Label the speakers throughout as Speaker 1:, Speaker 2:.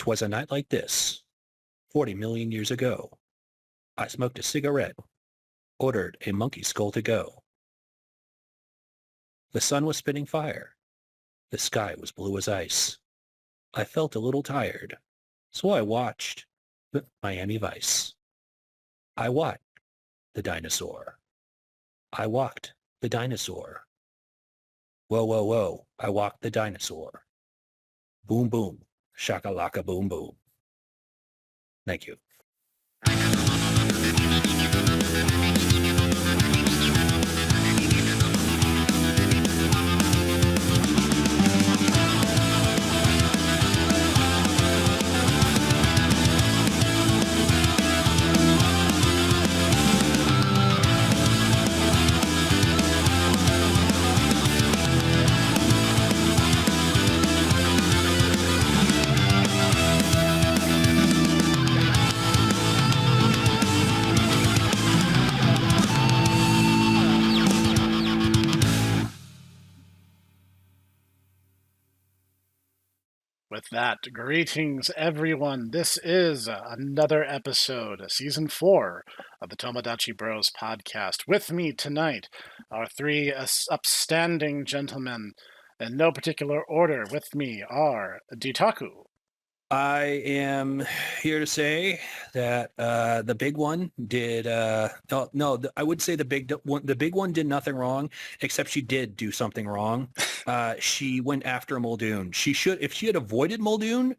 Speaker 1: 'Twas a night like this, 40 million years ago. I smoked a cigarette, ordered a monkey skull to go. The sun was spitting fire. The sky was blue as ice. I felt a little tired, so I watched the Miami Vice. I watched the dinosaur. I walked the dinosaur. Whoa, whoa, whoa, I walked the dinosaur. Boom, boom, shakalaka, boom, boom. Thank you.
Speaker 2: With that, greetings everyone. This is another episode, season 4 of the Tomodachi Bros podcast. With me tonight are three upstanding gentlemen in no particular order. With me are Ditaku.
Speaker 1: I am here to say that the big one did I would say the big one did nothing wrong, except she did do something wrong. She went after Muldoon. If she had avoided Muldoon,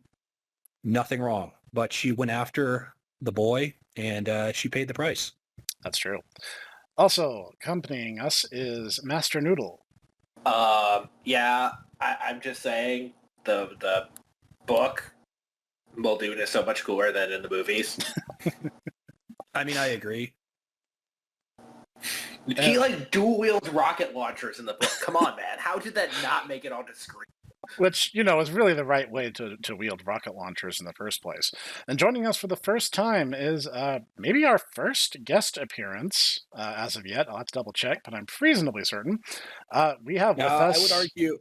Speaker 1: nothing wrong. But she went after the boy, and she paid the price.
Speaker 2: That's true. Also accompanying us is Master Noodle.
Speaker 3: Yeah, I'm just saying the book Muldoon is so much cooler than in the movies.
Speaker 1: I mean, I agree.
Speaker 3: He dual wields rocket launchers in the book. Come on, man. How did that not make it onto screen?
Speaker 2: Which, is really the right way to wield rocket launchers in the first place. And joining us for the first time is maybe our first guest appearance as of yet. I'll have to double check, but I'm reasonably certain. We have with us...
Speaker 1: I would argue,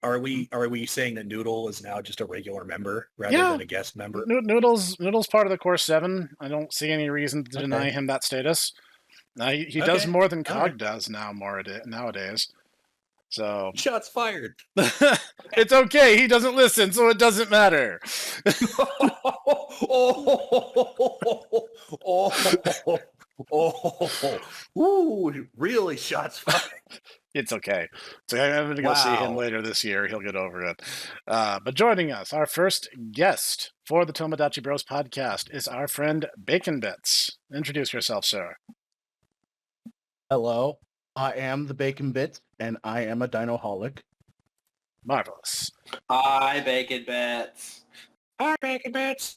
Speaker 1: are we saying that Noodle is now just a regular member rather than a guest member?
Speaker 2: Noodle's part of the Core 7. I don't see any reason to deny him that status. He does more than Cog does nowadays. So
Speaker 1: shots fired.
Speaker 2: It's okay. He doesn't listen, so it doesn't matter.
Speaker 1: Ooh, really shots fired.
Speaker 2: It's okay. So I'm going to go see him later this year. He'll get over it. But joining us, our first guest for the Tomodachi Bros podcast is our friend Bacon Bits. Introduce yourself, sir.
Speaker 4: Hello, I am the Bacon Bitz, and I am a dinoholic.
Speaker 2: Marvelous.
Speaker 3: Hi, Bacon Bits.
Speaker 1: Hi, Bacon Bits.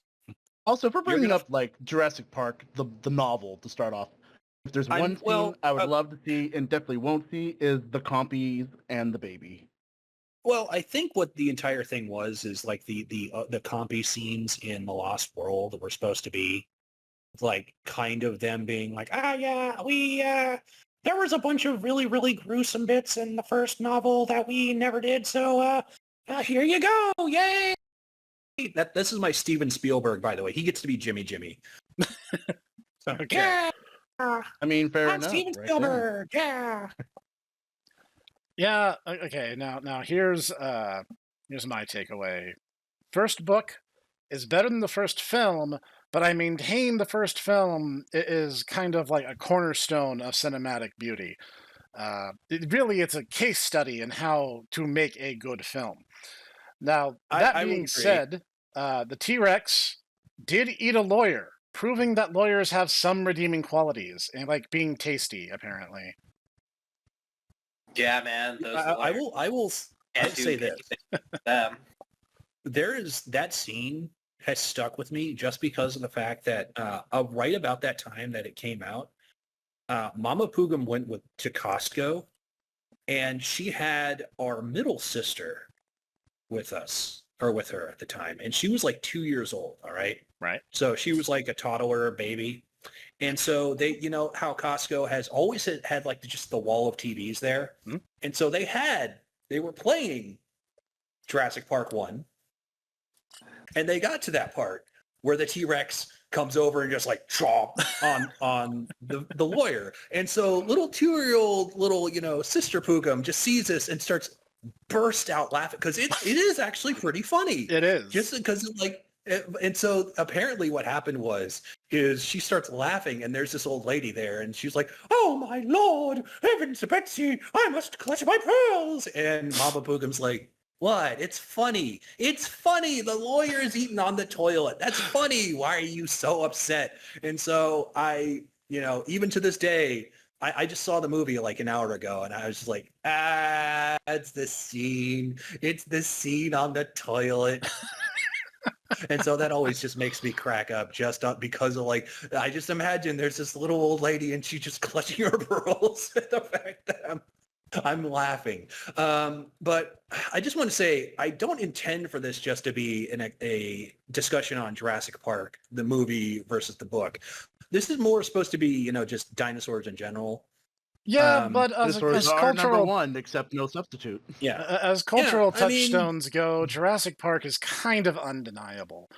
Speaker 4: Also, for bringing up Jurassic Park, the novel to start off, if there's one scene I would love to see and definitely won't see is the compies and the baby.
Speaker 1: Well, I think what the entire thing is the compy scenes in The Lost World were supposed to be kind of them being there was a bunch of really, really gruesome bits in the first novel that we never did, so here you go, yay! This is my Steven Spielberg, by the way. He gets to be Jimmy.
Speaker 2: Okay.
Speaker 1: Yeah!
Speaker 4: I mean, fair enough.
Speaker 1: Steven Spielberg, yeah!
Speaker 2: Yeah, okay, now here's my takeaway. First book is better than the first film, but I maintain the first film is kind of like a cornerstone of cinematic beauty. It's a case study in how to make a good film. Now, that being said, the T-Rex did eat a lawyer, proving that lawyers have some redeeming qualities, and being tasty, apparently.
Speaker 3: Yeah, man.
Speaker 1: I will say this. That scene has stuck with me just because of the fact that right about that time that it came out, Mama Pugum went to Costco, and she had our middle sister with her at the time, and she was 2 years old. All right.
Speaker 2: Right. So
Speaker 1: she was like a toddler, baby. And so they, how Costco has always had just the wall of TVs there.
Speaker 2: Mm-hmm.
Speaker 1: And so they were playing Jurassic Park 1. And they got to that part where the T-Rex comes over and just like chomp on the lawyer. And so little 2-year-old little, Sister Pugum just sees this and starts burst out laughing because it is actually pretty funny.
Speaker 2: It is.
Speaker 1: Just because and so apparently what happened is she starts laughing and there's this old lady there and she's like, "Oh my Lord, heavens, Betsy, I must clutch my pearls." And Mama Pugum's like, "What? It's funny. It's funny. The lawyer is eating on the toilet. That's funny. Why are you so upset?" And so even to this day, I just saw the movie like an hour ago and I was just like, it's the scene. It's the scene on the toilet. And so that always just makes me crack up because of I just imagine there's this little old lady and she's just clutching her pearls at the fact that I'm laughing. But I just want to say, I don't intend for this just to be a discussion on Jurassic Park, the movie versus the book. This is more supposed to be, just dinosaurs in general.
Speaker 2: Yeah, but as
Speaker 4: cultural number one, except no substitute.
Speaker 1: Yeah,
Speaker 2: as cultural touchstones go, Jurassic Park is kind of undeniable,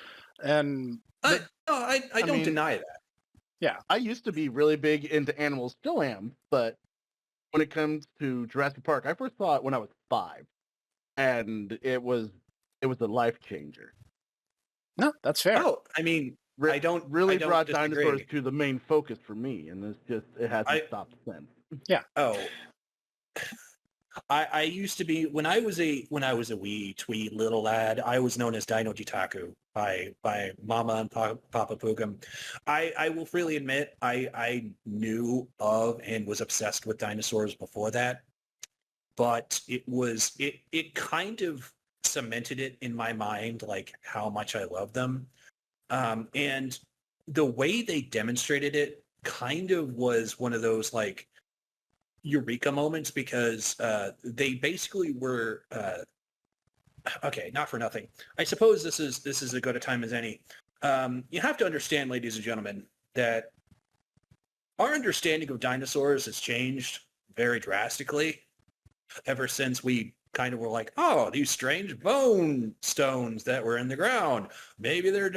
Speaker 2: and
Speaker 1: I don't deny that.
Speaker 2: Yeah,
Speaker 4: I used to be really big into animals, still am, but when it comes to Jurassic Park, I first saw it when I was 5, and it was a life changer.
Speaker 2: No, that's fair.
Speaker 1: Oh, I mean, I don't
Speaker 4: brought
Speaker 1: disagree.
Speaker 4: dinosaurs to the main focus for me, and it hasn't stopped since.
Speaker 2: Yeah.
Speaker 1: Oh, I used to be when I was a wee twee little lad. I was known as Dino Jitaku by Mama and Papa Pugum. I will freely admit I knew of and was obsessed with dinosaurs before that, but it kind of cemented it in my mind like how much I love them, and the way they demonstrated it kind of was one of those like eureka moments because they basically were okay, not for nothing. I suppose this is as good a time as any. You have to understand, ladies and gentlemen, that our understanding of dinosaurs has changed very drastically ever since we kind of were like, oh, these strange bone stones that were in the ground. Maybe they're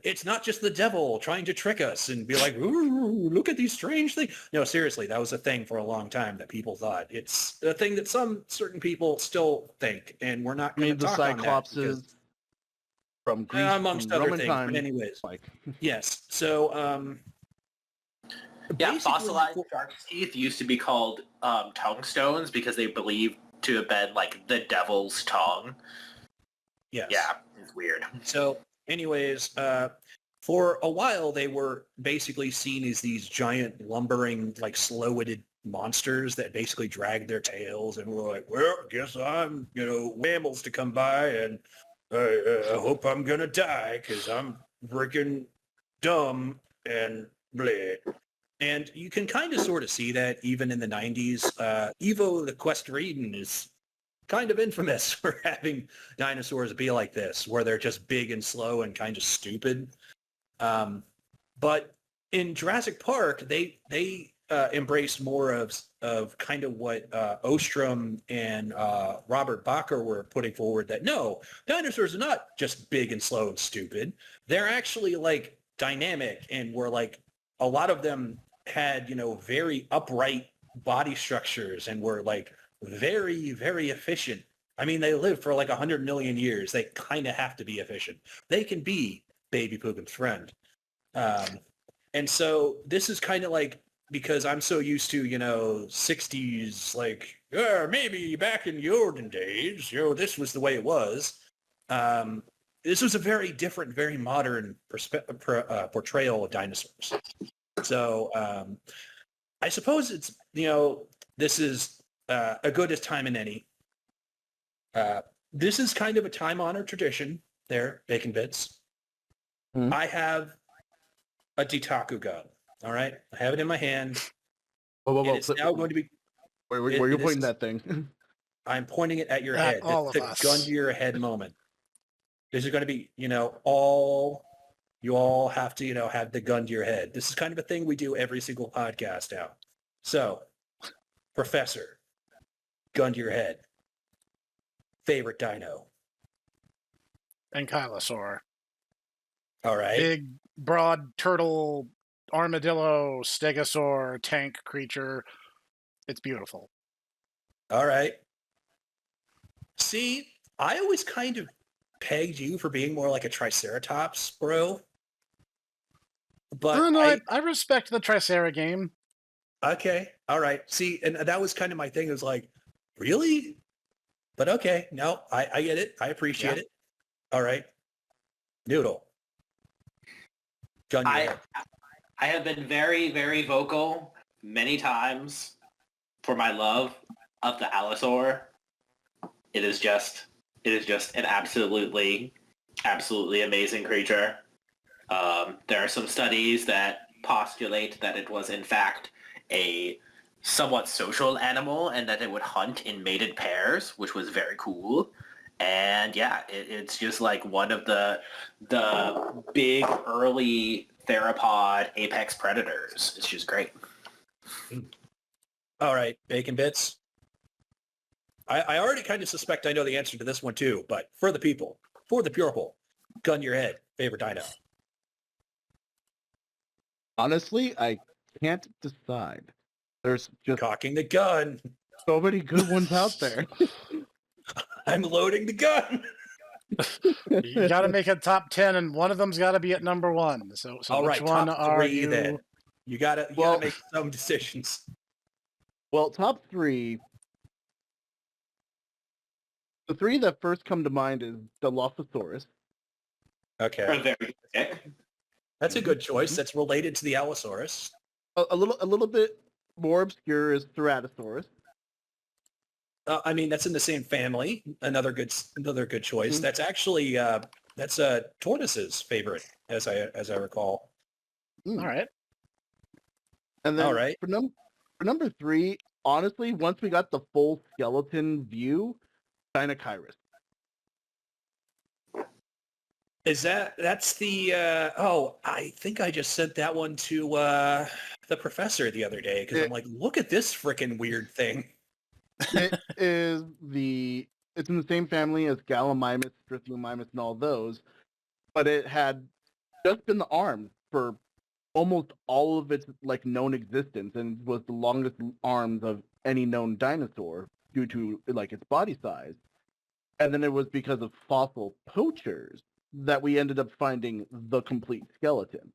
Speaker 1: it's not just the devil trying to trick us and be like, ooh, look at these strange things. No, seriously, that was a thing for a long time that people thought. It's a thing that some certain people still think, and we're not going to talk on that. The
Speaker 4: Cyclopses from Greece,
Speaker 1: amongst other
Speaker 4: Roman
Speaker 1: things.
Speaker 4: time.
Speaker 1: But anyways, yes. So,
Speaker 3: yeah, fossilized shark's teeth used to be called tongue stones because they believed to have been like the devil's tongue.
Speaker 1: Yes.
Speaker 3: Yeah, it's weird.
Speaker 1: So anyways, for a while they were basically seen as these giant lumbering, like slow-witted monsters that basically dragged their tails and were like, well, guess I'm, mammals to come by and I hope I'm going to die because I'm freaking dumb and bleh. And you can kind of sort of see that even in the 90s. Evo the Equestrian is kind of infamous for having dinosaurs be like this, where they're just big and slow and kind of stupid. But in Jurassic Park, they embraced more of kind of what Ostrom and Robert Bacher were putting forward, that no, dinosaurs are not just big and slow and stupid. They're actually like dynamic, and were like, a lot of them had, very upright body structures and were like very, very efficient. I mean, they lived for like 100 million years. They kind of have to be efficient. They can be Baby Pugum's friend. And so this is kind of like, because I'm so used to, 60s, like, maybe back in the olden days, this was the way it was. This was a very different, very modern portrayal of dinosaurs. So I suppose it's, this is a good as time in any. This is kind of a time-honored tradition there, Bacon Bits. Mm-hmm. I have a Ditaku gun, all right? I have it in my hand.
Speaker 4: Whoa.
Speaker 1: It's now going to be...
Speaker 4: Where are you pointing that thing?
Speaker 1: I'm pointing it at your head.
Speaker 2: All
Speaker 1: the
Speaker 2: of us.
Speaker 1: Gun to your head moment. This is going to be, you all have to, have the gun to your head. This is kind of a thing we do every single podcast now. So, Professor, gun to your head. Favorite dino?
Speaker 2: Ankylosaur.
Speaker 1: All right.
Speaker 2: Big, broad turtle, armadillo, stegosaur, tank creature. It's beautiful.
Speaker 1: All right. See, I always kind of pegged you for being more like a Triceratops, bro. But
Speaker 2: Oh, no, I respect the Tricera game.
Speaker 1: okay, all right. See, and that was kind of my thing. It was like, really? But okay, no, I get it. I appreciate it. All right. Noodle. Gun your head.
Speaker 3: I have been very, very vocal many times for my love of the Allosaur. It is just an absolutely amazing creature. There are some studies that postulate that it was in fact a somewhat social animal and that it would hunt in mated pairs, which was very cool. And yeah, it's just like one of the big early theropod apex predators. It's just great.
Speaker 1: All right, Bacon Bits. I already kind of suspect I know the answer to this one too, but for the people, for the people, gun your head, favorite dino.
Speaker 4: Honestly, I can't decide. There's just
Speaker 1: Cocking the gun.
Speaker 4: so many good ones out there.
Speaker 1: I'm loading the gun.
Speaker 2: You got to make a top 10, and one of them's got to be at number 1. So
Speaker 1: All
Speaker 2: which
Speaker 1: right,
Speaker 2: one
Speaker 1: top
Speaker 2: are
Speaker 1: 3
Speaker 2: you?
Speaker 1: then. You gotta make some decisions.
Speaker 4: Well, top 3. The 3 that first come to mind is Dilophosaurus.
Speaker 1: Okay,
Speaker 3: Very sick.
Speaker 1: that's a good choice. That's related to the Allosaurus.
Speaker 4: A little bit more obscure is Ceratosaurus.
Speaker 1: I mean, that's in the same family. Another good choice.
Speaker 4: Mhm.
Speaker 1: That's actually that's Tortoise's favorite, as I recall.
Speaker 2: All right.
Speaker 4: And then
Speaker 1: All right.
Speaker 4: for number 3, honestly, once we got the full skeleton view, Dinosaurs.
Speaker 1: Is that's the I think I just sent that one to the professor the other day because I'm like, look at this freaking weird thing.
Speaker 4: It is it's in the same family as Gallimimus, Strythomimus, and all those, but it had just been the arms for almost all of its like known existence, and was the longest arms of any known dinosaur due to like its body size. And then it was because of fossil poachers that we ended up finding the complete skeleton.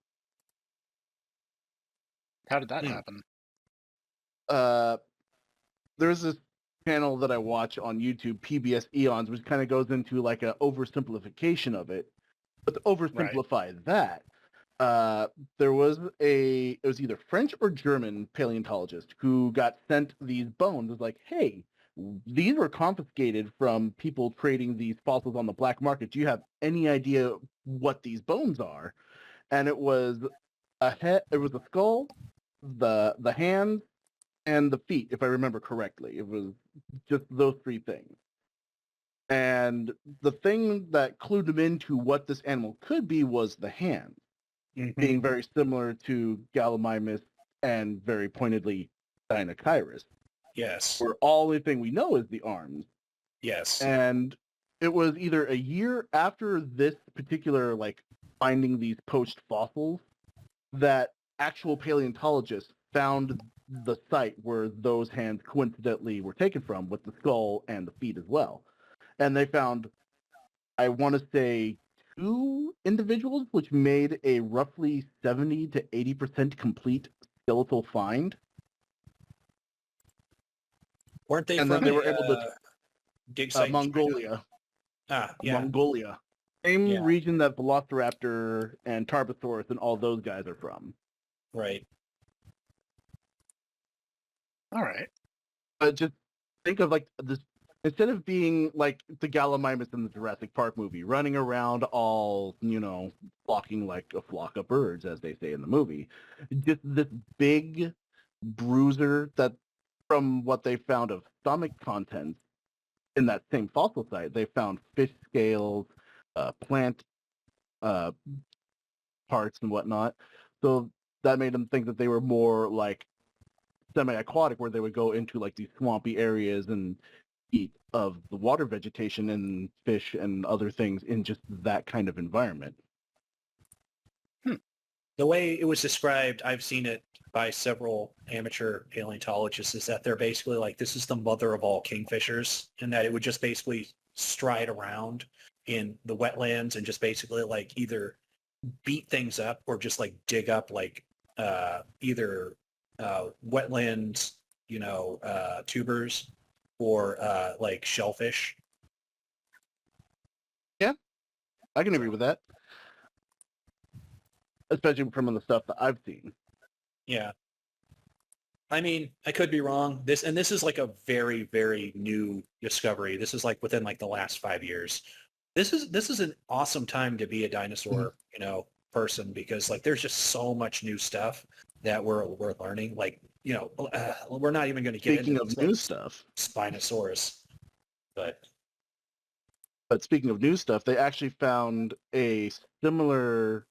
Speaker 2: How did that happen?
Speaker 4: There's this channel that I watch on YouTube, PBS Eons, which kind of goes into like an oversimplification of it. But to oversimplify that, there was it was either French or German paleontologist who got sent these bones. It was like, hey, these were confiscated from people trading these fossils on the black market. Do you have any idea what these bones are? And it was a head, it was a skull, the hands, and the feet, if I remember correctly. It was just those 3 things. And the thing that clued them into what this animal could be was the hands, being very similar to Gallimimus and very pointedly Dinosaurs.
Speaker 1: Yes.
Speaker 4: Where all the thing we know is the arms.
Speaker 1: Yes.
Speaker 4: And it was either a year after this particular like finding these poached fossils that actual paleontologists found the site where those hands coincidentally were taken from, with the skull and the feet as well. And they found, I want to say, 2 individuals, which made a roughly 70 to 80% complete skeletal find.
Speaker 1: Weren't they
Speaker 4: And
Speaker 1: from
Speaker 4: then they were able to
Speaker 1: dig site in
Speaker 4: Mongolia.
Speaker 1: China? Yeah.
Speaker 4: Mongolia. Same
Speaker 1: Yeah.
Speaker 4: region that Velociraptor and Tarbosaurus and all those guys are from.
Speaker 1: Right.
Speaker 2: All right.
Speaker 4: But just think of like this, instead of being like the Gallimimus in the Jurassic Park movie, running around all, flocking like a flock of birds, as they say in the movie, just this big bruiser that, from what they found of stomach contents in that same fossil site, they found fish scales, plant parts and whatnot. So that made them think that they were more like semi-aquatic, where they would go into like these swampy areas and eat of the water vegetation and fish and other things in just that kind of environment.
Speaker 1: The way it was described, I've seen it by several amateur paleontologists, is that they're basically like, this is the mother of all kingfishers, and that it would just basically stride around in the wetlands and just basically like either beat things up or just like dig up like either wetlands, tubers or like shellfish.
Speaker 4: I can agree with that, especially from the stuff that I've seen.
Speaker 1: Yeah. I mean, I could be wrong. This is like a very, very new discovery. This is like within like the last 5 years. This is an awesome time to be a dinosaur, person, because like there's just so much new stuff that we're learning. Like, we're not even going to get
Speaker 4: Speaking
Speaker 1: into
Speaker 4: of
Speaker 1: these,
Speaker 4: new
Speaker 1: like,
Speaker 4: stuff,
Speaker 1: Spinosaurus, but
Speaker 4: speaking of new stuff, they actually found a similar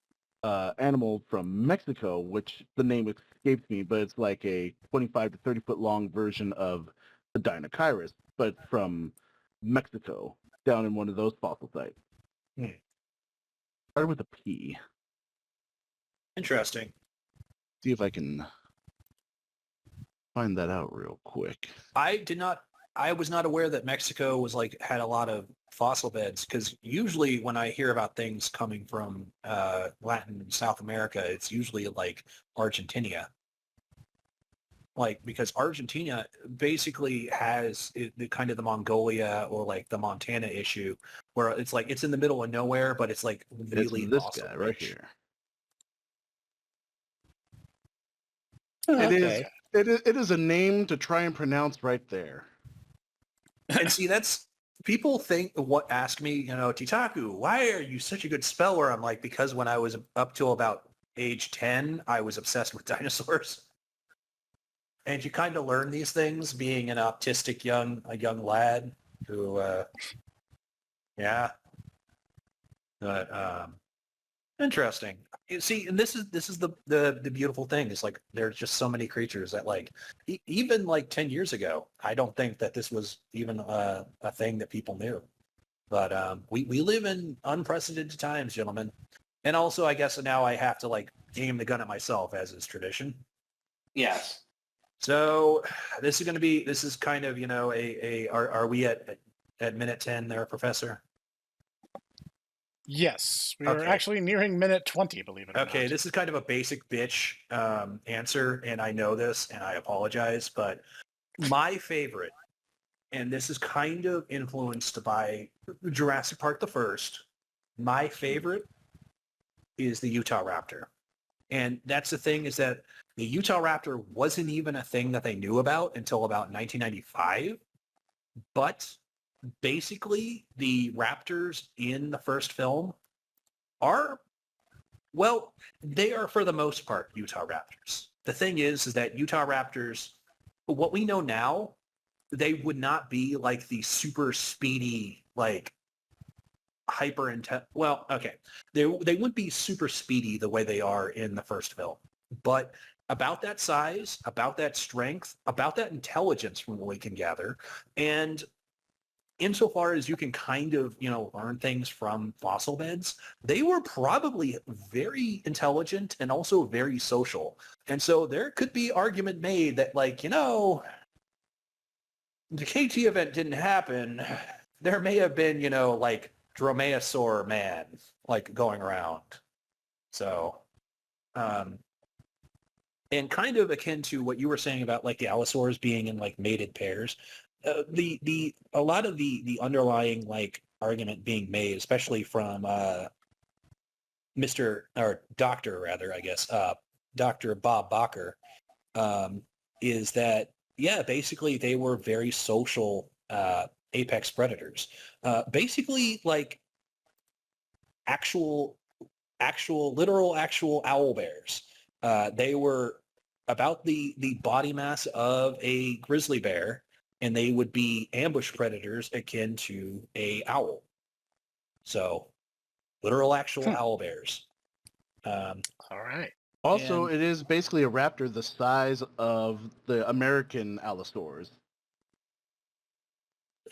Speaker 4: animal from Mexico, which the name escapes me, but it's like a 25 to 30 foot long version of the Dinosaurs, but from Mexico, down in one of those fossil sites. Started with a P.
Speaker 1: interesting.
Speaker 4: See if I can find that out real quick.
Speaker 1: I was not aware that Mexico was like had a lot of fossil beds, because usually when I hear about things coming from Latin and South America, it's usually like Argentina. Like, because Argentina basically has the kind of the Mongolia or like the Montana issue, where it's like it's in the middle of nowhere, but it's like really
Speaker 4: It's this
Speaker 1: fossil
Speaker 4: guy right
Speaker 1: rich.
Speaker 4: here.
Speaker 1: Oh,
Speaker 4: It is a name to try and pronounce right there.
Speaker 1: And see, that's people ask me, Titaku, why are you such a good speller? I'm like, because when I was up till about age 10, I was obsessed with dinosaurs. And you kind of learn these things being an autistic young lad who, but interesting. You see, and this is the beautiful thing is like there's just so many creatures that like even like 10 years ago, I don't think that this was even a thing that people knew. But we live in unprecedented times, gentlemen. And also, I guess now I have to like aim the gun at myself, as is tradition.
Speaker 3: Yes.
Speaker 1: So this is kind of, are we at minute 10 there, Professor?
Speaker 2: Yes, we are
Speaker 1: Okay.
Speaker 2: actually nearing minute 20, believe it or not.
Speaker 1: Okay, this is kind of a basic bitch answer, and I know this, and I apologize, but my favorite, and this is kind of influenced by Jurassic Park the first, my favorite is the Utah Raptor. And that's the thing, is that the Utah Raptor wasn't even a thing that they knew about until about 1995. But basically, the raptors in the first film are, well, they are for the most part Utah Raptors. The thing is that Utah Raptors, what we know now, they would not be like the super speedy, like hyper intense. Well, okay, they wouldn't be super speedy the way they are in the first film, but about that size, about that strength, about that intelligence, from what we can gather, and insofar as you can kind of, learn things from fossil beds, they were probably very intelligent and also very social. And so there could be argument made that, like, the KT event didn't happen. There may have been, like Dromaeosaur man, like going around. So, and kind of akin to what you were saying about like the allosaurs being in like mated pairs. A lot of the underlying like argument being made, especially from Dr. rather, I guess, Dr. Bob Bacher, is that basically they were very social apex predators, basically like actual owl bears. They were about the body mass of a grizzly bear, and they would be ambush predators akin to a owl. So, literal actual owl bears.
Speaker 2: All right.
Speaker 4: Also, it is basically a raptor the size of the American allosaurs.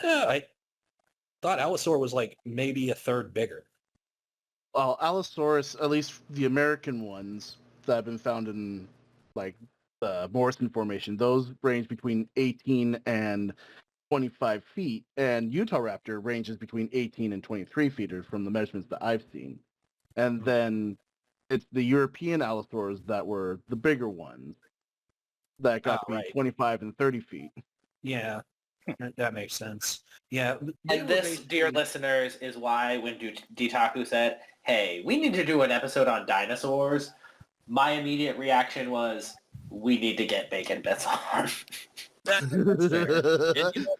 Speaker 1: Yeah, I thought Allosaur was like maybe a third bigger.
Speaker 4: Well, Allosaurus, at least the American ones that have been found in like the Morrison Formation, those range between 18 and 25 feet, and Utah Raptor ranges between 18 and 23 feet from the measurements that I've seen. And then it's the European Allosaurs that were the bigger ones that got to be
Speaker 1: Right.
Speaker 4: 25 and 30 feet.
Speaker 1: Yeah, that makes sense. Yeah.
Speaker 3: And this, dear listeners, is why when Ditaku said, hey, we need to do an episode on dinosaurs, my immediate reaction was, we need to get Bacon Bits on.
Speaker 1: That's fair. And, you know,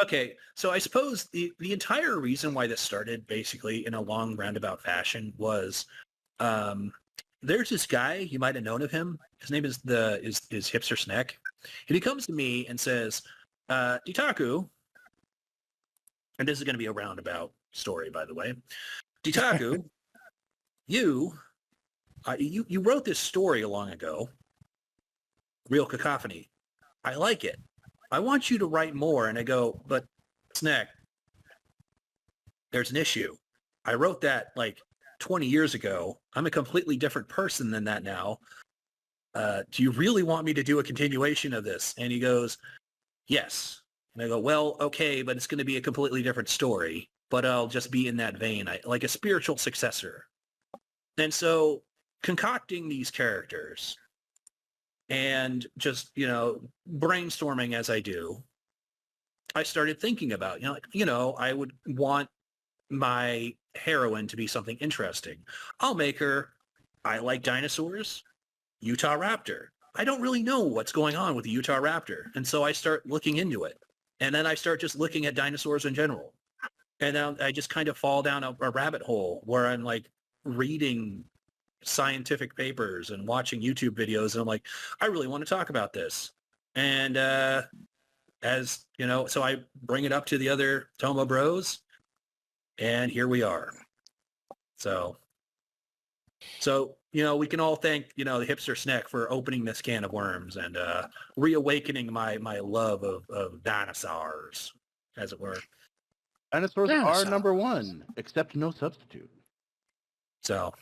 Speaker 1: okay, so I suppose the entire reason why this started basically in a long roundabout fashion was there's this guy, you might have known of him. His name is Hipster Snek. And he comes to me and says, Ditaku, and this is going to be a roundabout story, by the way. Ditaku, you wrote this story long ago, Real Cacophony. I like it. I want you to write more. And I go, but Snek, there's an issue. I wrote that like 20 years ago. I'm a completely different person than that now. Do you really want me to do a continuation of this? And he goes, yes. And I go, well, okay, but it's going to be a completely different story, but I'll just be in that vein, like a spiritual successor. And so concocting these characters and just, brainstorming as I do, I started thinking about, I would want my heroine to be something interesting. I'll make her, I like dinosaurs, Utah Raptor. I don't really know what's going on with the Utah Raptor. And so I start looking into it. And then I start just looking at dinosaurs in general. And then I just kind of fall down a rabbit hole where I'm like reading scientific papers and watching YouTube videos. And I'm like, I really want to talk about this. And as you know, so I bring it up to the other Tomo bros. And here we are. So, we can all thank, the Hipster Snek for opening this can of worms and reawakening my love of dinosaurs, as it were.
Speaker 4: Dinosaurs are number one, except no substitute.
Speaker 1: So.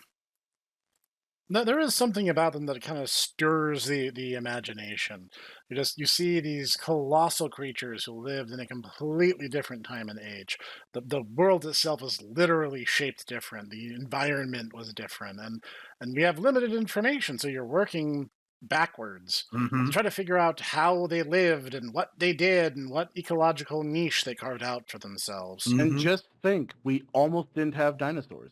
Speaker 2: No, there is something about them that kind of stirs the imagination. You see these colossal creatures who lived in a completely different time and age. The world itself was literally shaped different. The environment was different, and we have limited information. So you're working backwards to try to figure out how they lived and what they did and what ecological niche they carved out for themselves.
Speaker 4: And just think, we almost didn't have dinosaurs.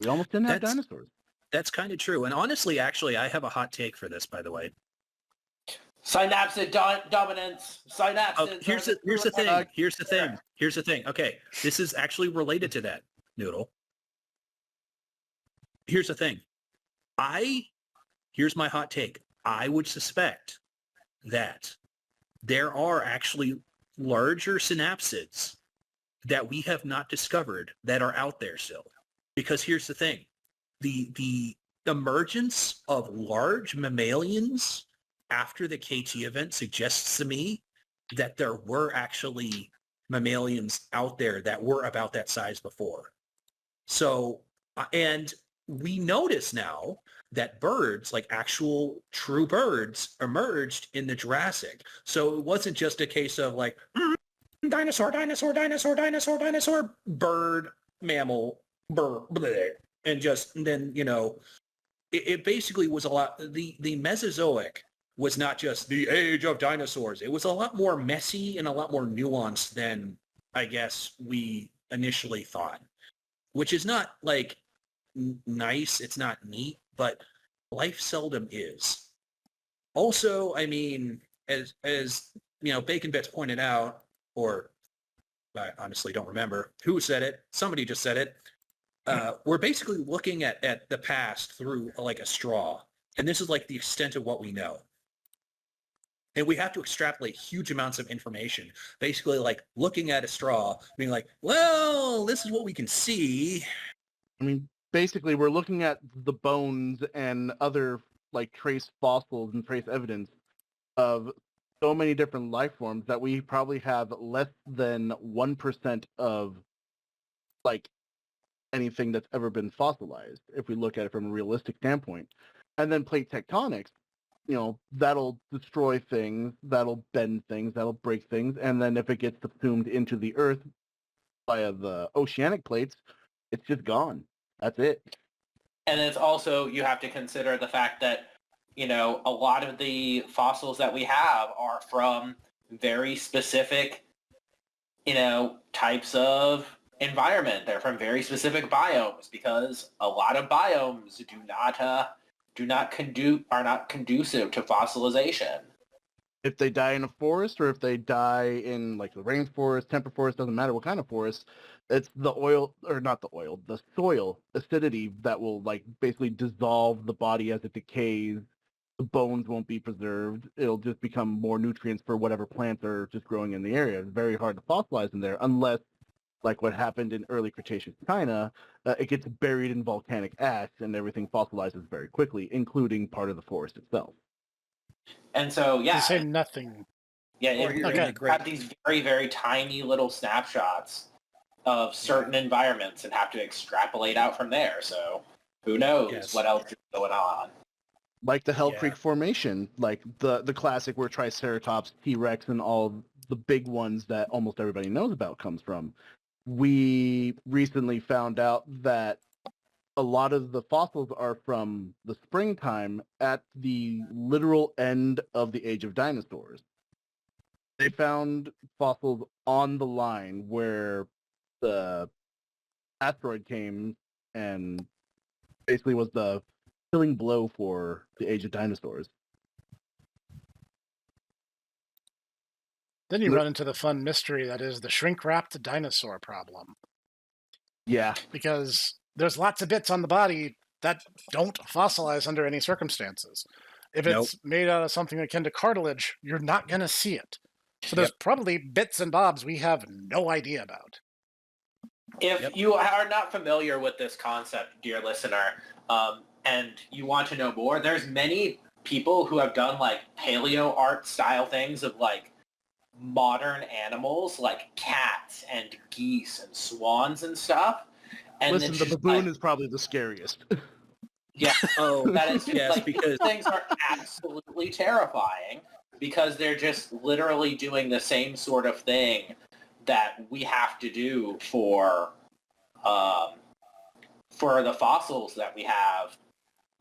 Speaker 4: We almost didn't have dinosaurs.
Speaker 1: That's kind of true. And honestly, actually, I have a hot take for this, by the way.
Speaker 3: Synapsid dominance. Synapsid.
Speaker 1: Oh, here's the thing. Here's the thing. Okay, this is actually related to that, Noodle. Here's the thing. Here's my hot take. I would suspect that there are actually larger synapsids that we have not discovered that are out there still. Because here's the thing, the emergence of large mammalians after the KT event suggests to me that there were actually mammalians out there that were about that size before. So, and we notice now that birds, like actual true birds, emerged in the Jurassic. So it wasn't just a case of like, dinosaur, bird, mammal, and then it basically was a lot. The Mesozoic was not just the age of dinosaurs. It was a lot more messy and a lot more nuanced than I guess we initially thought, which is not like nice. It's not neat, but life seldom is. Also, I mean, as Bacon Bits pointed out, or I honestly don't remember who said it. Somebody just said it. We're basically looking at the past through like a straw. And this is like the extent of what we know. And we have to extrapolate huge amounts of information, basically like looking at a straw, being like, well, this is what we can see.
Speaker 4: I mean, basically we're looking at the bones and other like trace fossils and trace evidence of so many different life forms that we probably have less than 1% of like anything that's ever been fossilized, if we look at it from a realistic standpoint. And then plate tectonics, that'll destroy things, that'll bend things, that'll break things, and then if it gets subsumed into the earth via the oceanic plates, it's just gone. That's it.
Speaker 3: And it's also, you have to consider the fact that, a lot of the fossils that we have are from very specific, types of environment. They're from very specific biomes, because a lot of biomes are not conducive to fossilization.
Speaker 4: If they die in a forest, or if they die in like the rainforest, temperate forest, doesn't matter what kind of forest, it's the oil, or not the oil, the soil acidity that will like basically dissolve the body as it decays. The bones won't be preserved. It'll just become more nutrients for whatever plants are just growing in the area. It's very hard to fossilize in there unless, like what happened in early Cretaceous China, it gets buried in volcanic ash and everything fossilizes very quickly, including part of the forest itself.
Speaker 3: And so, yeah.
Speaker 2: To say nothing.
Speaker 3: Yeah,
Speaker 1: Or you're
Speaker 3: you
Speaker 1: in the
Speaker 3: have these very, very tiny little snapshots of certain environments and have to extrapolate out from there. So who knows what else is going on.
Speaker 4: Like the Hell Creek Formation, like the classic where Triceratops, T-Rex, and all the big ones that almost everybody knows about comes from. We recently found out that a lot of the fossils are from the springtime at the literal end of the age of dinosaurs. They found fossils on the line where the asteroid came and basically was the killing blow for the age of dinosaurs.
Speaker 2: Then you run into the fun mystery that is the shrink-wrapped dinosaur problem.
Speaker 4: Yeah.
Speaker 2: Because there's lots of bits on the body that don't fossilize under any circumstances. If it's made out of something akin to cartilage, you're not going to see it. So there's probably bits and bobs we have no idea about.
Speaker 3: If you are not familiar with this concept, dear listener, and you want to know more, there's many people who have done like paleo art style things of like modern animals like cats and geese and swans and stuff. And
Speaker 4: listen, the baboon is probably the scariest.
Speaker 3: Yeah.
Speaker 1: Oh,
Speaker 3: that is
Speaker 1: yes, because
Speaker 3: things are absolutely terrifying because they're just literally doing the same sort of thing that we have to do for the fossils that we have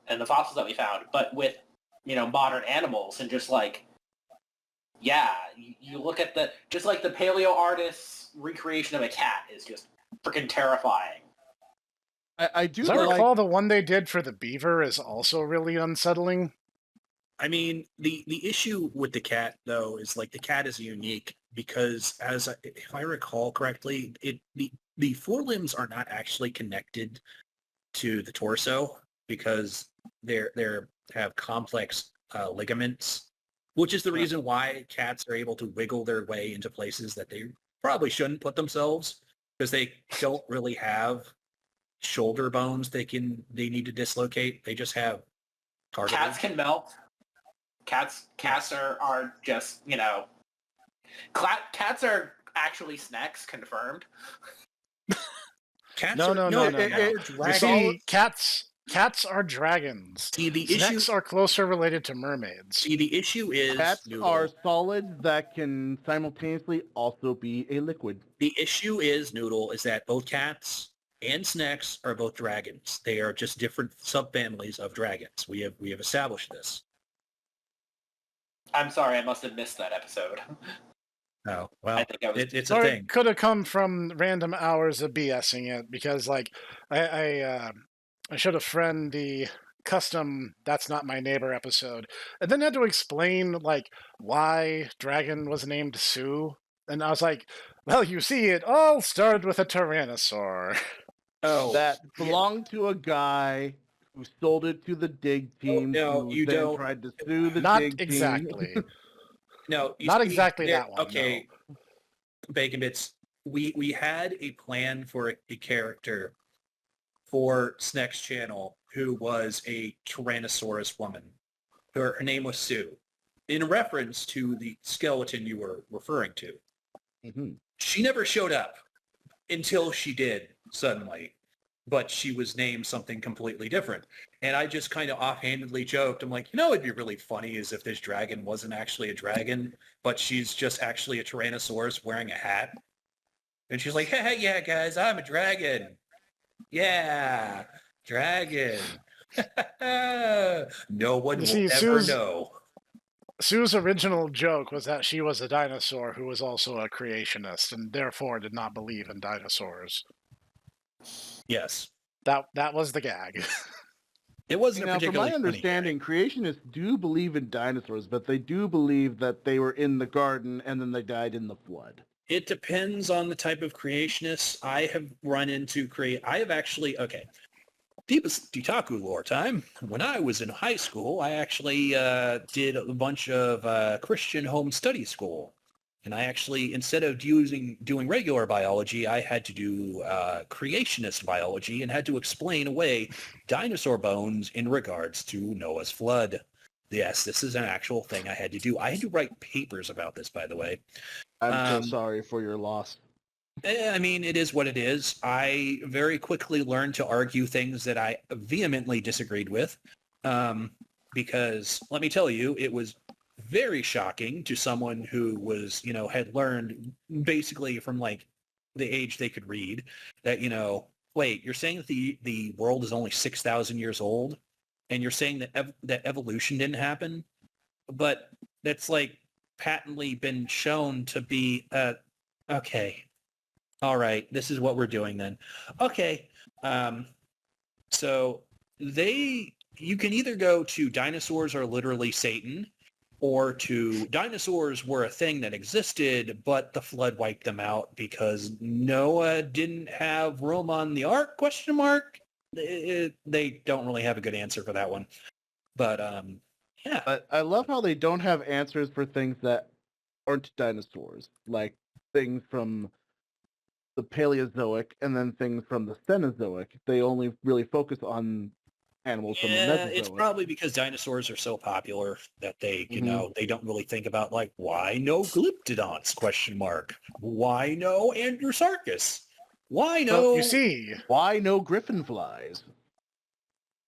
Speaker 3: and the fossils that we found, but with, modern animals and just like, you look at just like the paleo artist's recreation of a cat is just freaking terrifying.
Speaker 4: I do.
Speaker 2: As I recall, the one they did for the beaver is also really unsettling.
Speaker 1: I mean, the issue with the cat, though, is like the cat is unique because, if I recall correctly, the forelimbs are not actually connected to the torso because they have complex ligaments, which is the reason why cats are able to wiggle their way into places that they probably shouldn't put themselves because they don't really have shoulder bones they need to dislocate. They just have cartilage.
Speaker 3: Cats can melt. Cats are just, cats are actually snacks, confirmed.
Speaker 1: Cats
Speaker 2: no.
Speaker 1: You
Speaker 2: see, cats are dragons.
Speaker 1: See, the
Speaker 2: Snacks
Speaker 1: issue
Speaker 2: are closer related to mermaids.
Speaker 1: See, the issue is
Speaker 4: cats
Speaker 1: Noodle.
Speaker 4: are solids that can simultaneously also be a liquid.
Speaker 1: The issue is, Noodle, is that both cats and snacks are both dragons. They are just different subfamilies of dragons. We have established this.
Speaker 3: I'm sorry, I must have missed that episode.
Speaker 1: Oh, well, it's
Speaker 2: a
Speaker 1: thing.
Speaker 2: It could have come from random hours of BSing it because, like, I showed a friend the custom That's Not My Neighbor episode and then had to explain, like, why Dragon was named Sue. And I was like, well, you see, it all started with a Tyrannosaur.
Speaker 4: Oh, that belonged to a guy who sold it to the dig team. Tried to sue the dig team.
Speaker 2: Not exactly.
Speaker 1: No,
Speaker 2: not exactly that one.
Speaker 1: Okay,
Speaker 2: no.
Speaker 1: Bacon Bits. We had a plan for a character for Snek's channel who was a Tyrannosaurus woman. Her name was Sue. in reference to the skeleton you were referring to.
Speaker 4: Mm-hmm.
Speaker 1: She never showed up until she did suddenly, but she was named something completely different. And I just kind of offhandedly joked, I'm like, it'd be really funny is if this dragon wasn't actually a dragon, but she's just actually a Tyrannosaurus wearing a hat. And she's like, hey, yeah, guys, I'm a dragon. Yeah, dragon. No one will ever know.
Speaker 2: Sue's original joke was that she was a dinosaur who was also a creationist and therefore did not believe in dinosaurs.
Speaker 1: Yes.
Speaker 2: That was the gag.
Speaker 1: It wasn't a particularly
Speaker 4: from my understanding, creationists do believe in dinosaurs, but they do believe that they were in the garden and then they died in the flood.
Speaker 1: It depends on the type of creationists. I have run into I have actually, deepest Ditaku lore time. When I was in high school, I actually did a bunch of Christian home study school. And I actually, instead of doing regular biology, I had to do creationist biology and had to explain away dinosaur bones in regards to Noah's flood. Yes, this is an actual thing I had to do. I had to write papers about this, by the way.
Speaker 4: I'm so sorry for your loss.
Speaker 1: I mean, it is what it is. I very quickly learned to argue things that I vehemently disagreed with because, let me tell you, it was very shocking to someone who was, had learned basically from like the age they could read that, wait, you're saying that the world is only 6,000 years old and you're saying that that evolution didn't happen, but that's like patently been shown to be, okay. All right, this is what we're doing then. Okay, so you can either go to dinosaurs are literally Satan, or to dinosaurs were a thing that existed, but the flood wiped them out because Noah didn't have room on the ark, ? They don't really have a good answer for that one. But, yeah.
Speaker 4: But I love how they don't have answers for things that aren't dinosaurs, like things from the Paleozoic and then things from the Cenozoic. They only really focus on animals from the Mesozoic.
Speaker 1: It's probably because dinosaurs are so popular that they, they don't really think about like, why no Glyptodonts, ? Why no Andrewsarchus? Why no...
Speaker 2: Well, you see...
Speaker 4: Why no griffin flies?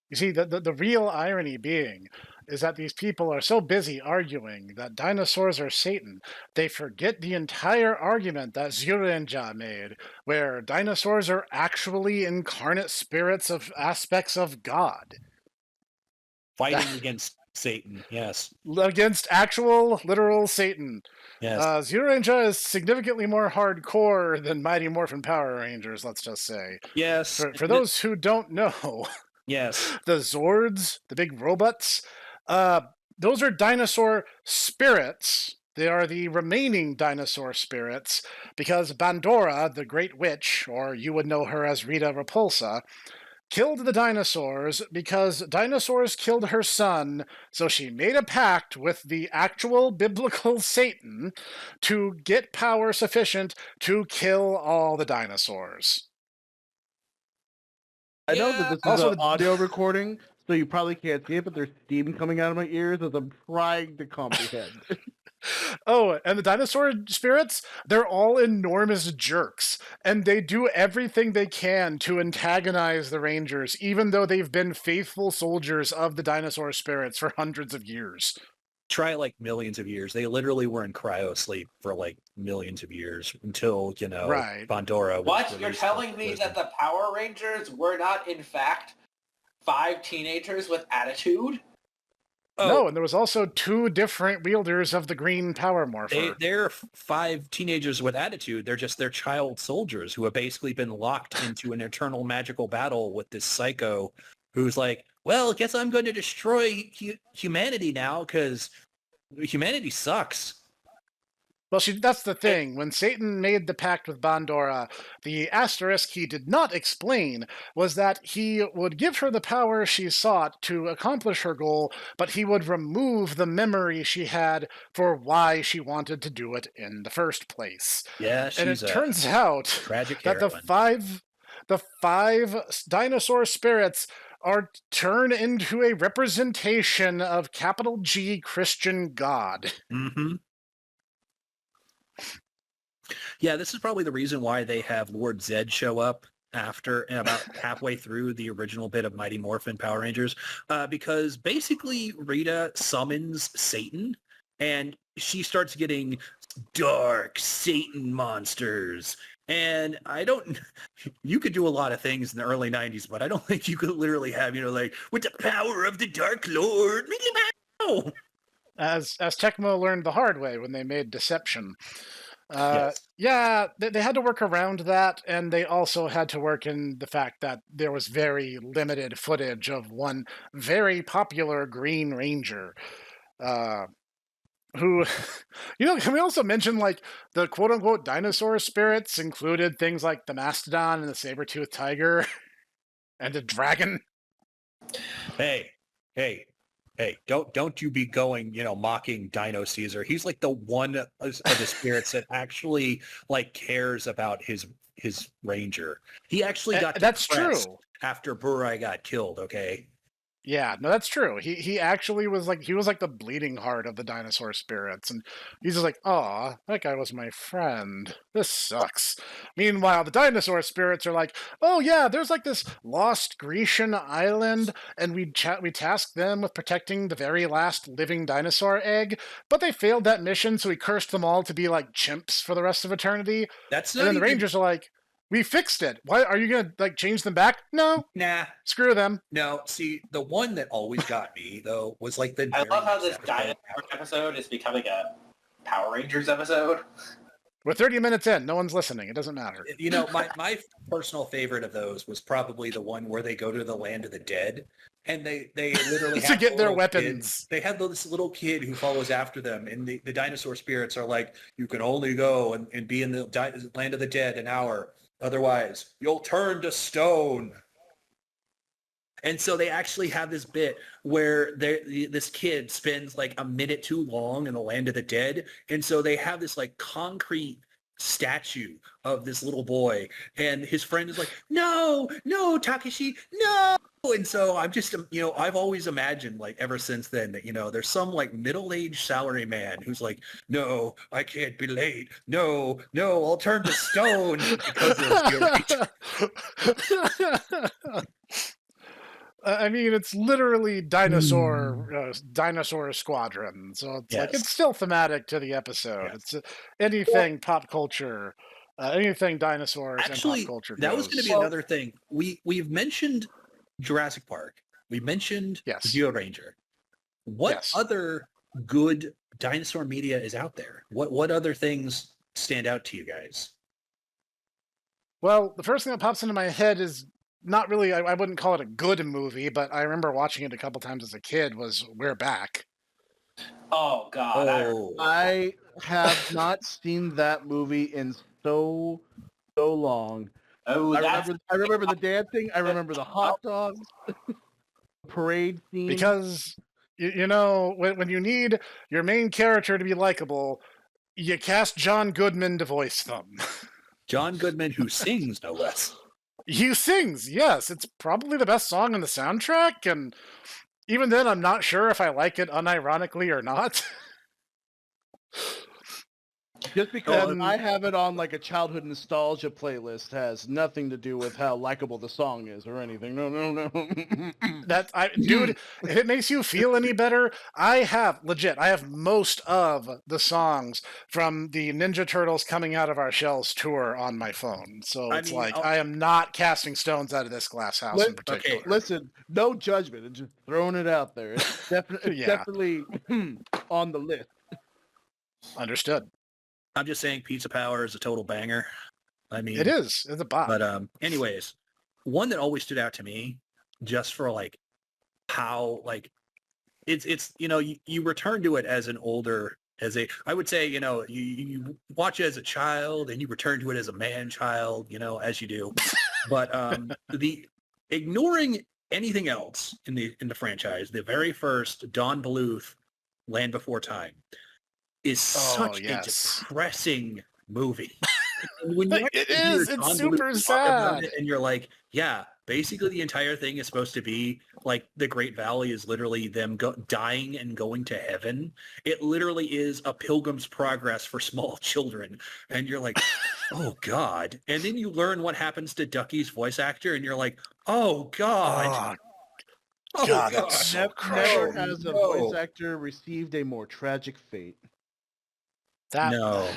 Speaker 2: You see, the real irony being is that these people are so busy arguing that dinosaurs are Satan, they forget the entire argument that Zyurenja made, where dinosaurs are actually incarnate spirits of aspects of God.
Speaker 1: Fighting against Satan, yes.
Speaker 2: Against actual, literal Satan.
Speaker 1: Yes.
Speaker 2: Zyurenja is significantly more hardcore than Mighty Morphin Power Rangers, let's just say.
Speaker 1: Yes.
Speaker 2: For those who don't know...
Speaker 1: Yes.
Speaker 2: The Zords, the big robots, those are dinosaur spirits. They are the remaining dinosaur spirits because Bandora, the Great Witch, or you would know her as Rita Repulsa, killed the dinosaurs because dinosaurs killed her son, so she made a pact with the actual biblical Satan to get power sufficient to kill all the dinosaurs.
Speaker 4: I know that this is an audio recording, so you probably can't see it, but there's steam coming out of my ears as I'm trying to comprehend.
Speaker 2: Oh, and the dinosaur spirits, they're all enormous jerks, and they do everything they can to antagonize the Rangers, even though they've been faithful soldiers of the dinosaur spirits for hundreds of years.
Speaker 1: Try like millions of years. They literally were in cryo sleep for like millions of years until,
Speaker 2: right.
Speaker 1: Bandora was
Speaker 3: What? You're telling me that the Power Rangers were not, in fact, 5 teenagers with attitude?
Speaker 2: Oh. No, and there was also 2 different wielders of the green power morpher.
Speaker 1: They're 5 teenagers with attitude. They're child soldiers who have basically been locked into an eternal magical battle with this psycho who's like, well, I guess I'm going to destroy humanity now because humanity sucks.
Speaker 2: Well, that's the thing. When Satan made the pact with Bandora, the asterisk he did not explain was that he would give her the power she sought to accomplish her goal, but he would remove the memory she had for why she wanted to do it in the first place.
Speaker 1: Yeah,
Speaker 2: and it turns out
Speaker 1: tragic
Speaker 2: that
Speaker 1: heroine.
Speaker 2: the 5 dinosaur spirits are turned into a representation of capital G Christian God.
Speaker 1: Mm-hmm. Yeah, this is probably the reason why they have Lord Zed show up after about halfway through the original bit of Mighty Morphin Power Rangers, because basically Rita summons Satan, and she starts getting dark Satan monsters. And I don't, you could do a lot of things in the early 90s, but I don't think you could literally have, like, with the power of the Dark Lord.
Speaker 2: As Tecmo learned the hard way when they made Deception.
Speaker 1: Yes.
Speaker 2: Yeah, they had to work around that, and they also had to work in the fact that there was very limited footage of one very popular Green Ranger, who, can we also mention, like, the quote-unquote dinosaur spirits included things like the mastodon and the saber-toothed tiger and the dragon?
Speaker 1: Hey, don't you be going, mocking Dino Caesar. He's like the one of the spirits that actually like cares about his ranger. He actually got
Speaker 2: that's
Speaker 1: depressed
Speaker 2: true.
Speaker 1: after Burai got killed, okay?
Speaker 2: Yeah, no, that's true. He actually was like the bleeding heart of the dinosaur spirits, and he's just like, "Aw, that guy was my friend. This sucks." Meanwhile, the dinosaur spirits are like, "Oh yeah, there's like this lost Grecian island, and we tasked them with protecting the very last living dinosaur egg, but they failed that mission, so we cursed them all to be like chimps for the rest of eternity."
Speaker 1: That's
Speaker 2: And
Speaker 1: not
Speaker 2: then the
Speaker 1: even...
Speaker 2: Rangers are like, "We fixed it. Why are you gonna like change them back?" No,
Speaker 1: Nah.
Speaker 2: screw them.
Speaker 1: No, see, the one that always got me, though, was like the...
Speaker 3: I love how
Speaker 1: very
Speaker 3: this
Speaker 1: next
Speaker 3: dinosaur episode is becoming a Power Rangers episode.
Speaker 2: We're 30 minutes in. No one's listening. It doesn't matter.
Speaker 1: My personal favorite of those was probably the one where they go to the land of the dead, and they literally
Speaker 2: To
Speaker 1: have
Speaker 2: get
Speaker 1: the
Speaker 2: their
Speaker 1: little
Speaker 2: weapons.
Speaker 1: They have this little kid who follows after them, and the dinosaur spirits are like, you can only go and be in the land of the dead an hour. Otherwise, you'll turn to stone. And so they actually have this bit where this kid spends like a minute too long in the land of the dead. And so they have this like concrete statue of this little boy. And his friend is like, no, Takeshi, no. And so I'm just, I've always imagined like ever since then that, there's some like middle-aged salary man who's like, no, I can't be late. No, I'll turn to stone because of your
Speaker 2: I mean, it's literally dinosaur squadron, so it's like it's still thematic to the episode.
Speaker 1: Yes.
Speaker 2: It's anything pop culture, anything dinosaurs
Speaker 1: actually,
Speaker 2: and pop culture.
Speaker 1: That was going to be another thing. We've mentioned Jurassic Park. We mentioned Geo Ranger. What other good dinosaur media is out there? What other things stand out to you guys?
Speaker 2: Well, the first thing that pops into my head is not really, I wouldn't call it a good movie, but I remember watching it a couple times as a kid, was We're Back.
Speaker 3: Oh, God.
Speaker 4: I have not seen that movie in so long.
Speaker 3: Oh,
Speaker 4: I remember the dancing. I remember the hot dogs. Parade scene.
Speaker 2: Because, when you need your main character to be likable, you cast John Goodman to voice them.
Speaker 1: John Goodman, who sings, no less.
Speaker 2: He sings, yes. It's probably the best song on the soundtrack, and even then, I'm not sure if I like it unironically or not.
Speaker 4: Just because I have it on like a childhood nostalgia playlist has nothing to do with how likable the song is or anything. No.
Speaker 2: Dude, if it makes you feel any better, I have most of the songs from the Ninja Turtles Coming Out of Our Shells tour on my phone. So I am not casting stones out of this glass house in particular.
Speaker 4: Okay, listen, no judgment. I'm just throwing it out there. It's definitely on the list.
Speaker 2: Understood.
Speaker 1: I'm just saying Pizza Power is a total banger. I mean,
Speaker 2: it is. It's a bop.
Speaker 1: But anyways, one that always stood out to me just for like how like it's you return to it as I would say, you watch it as a child and you return to it as a man-child, as you do. But the ignoring anything else in the franchise, the very first Don Bluth, Land Before Time, is such a depressing movie. when you
Speaker 2: It
Speaker 1: actually hear
Speaker 2: is. It's
Speaker 1: John
Speaker 2: super
Speaker 1: Belushi talk about
Speaker 2: sad.
Speaker 1: it, and you're like, yeah, basically the entire thing is supposed to be like the Great Valley is literally them dying and going to heaven. It literally is a Pilgrim's Progress for small children, and you're like, oh God. And then you learn what happens to Ducky's voice actor, and you're like, oh God.
Speaker 2: Oh,
Speaker 1: Oh
Speaker 2: God,
Speaker 1: God.
Speaker 2: that's so
Speaker 4: Never
Speaker 2: crushing.
Speaker 4: has a
Speaker 1: no.
Speaker 4: voice actor received a more tragic fate.
Speaker 1: No.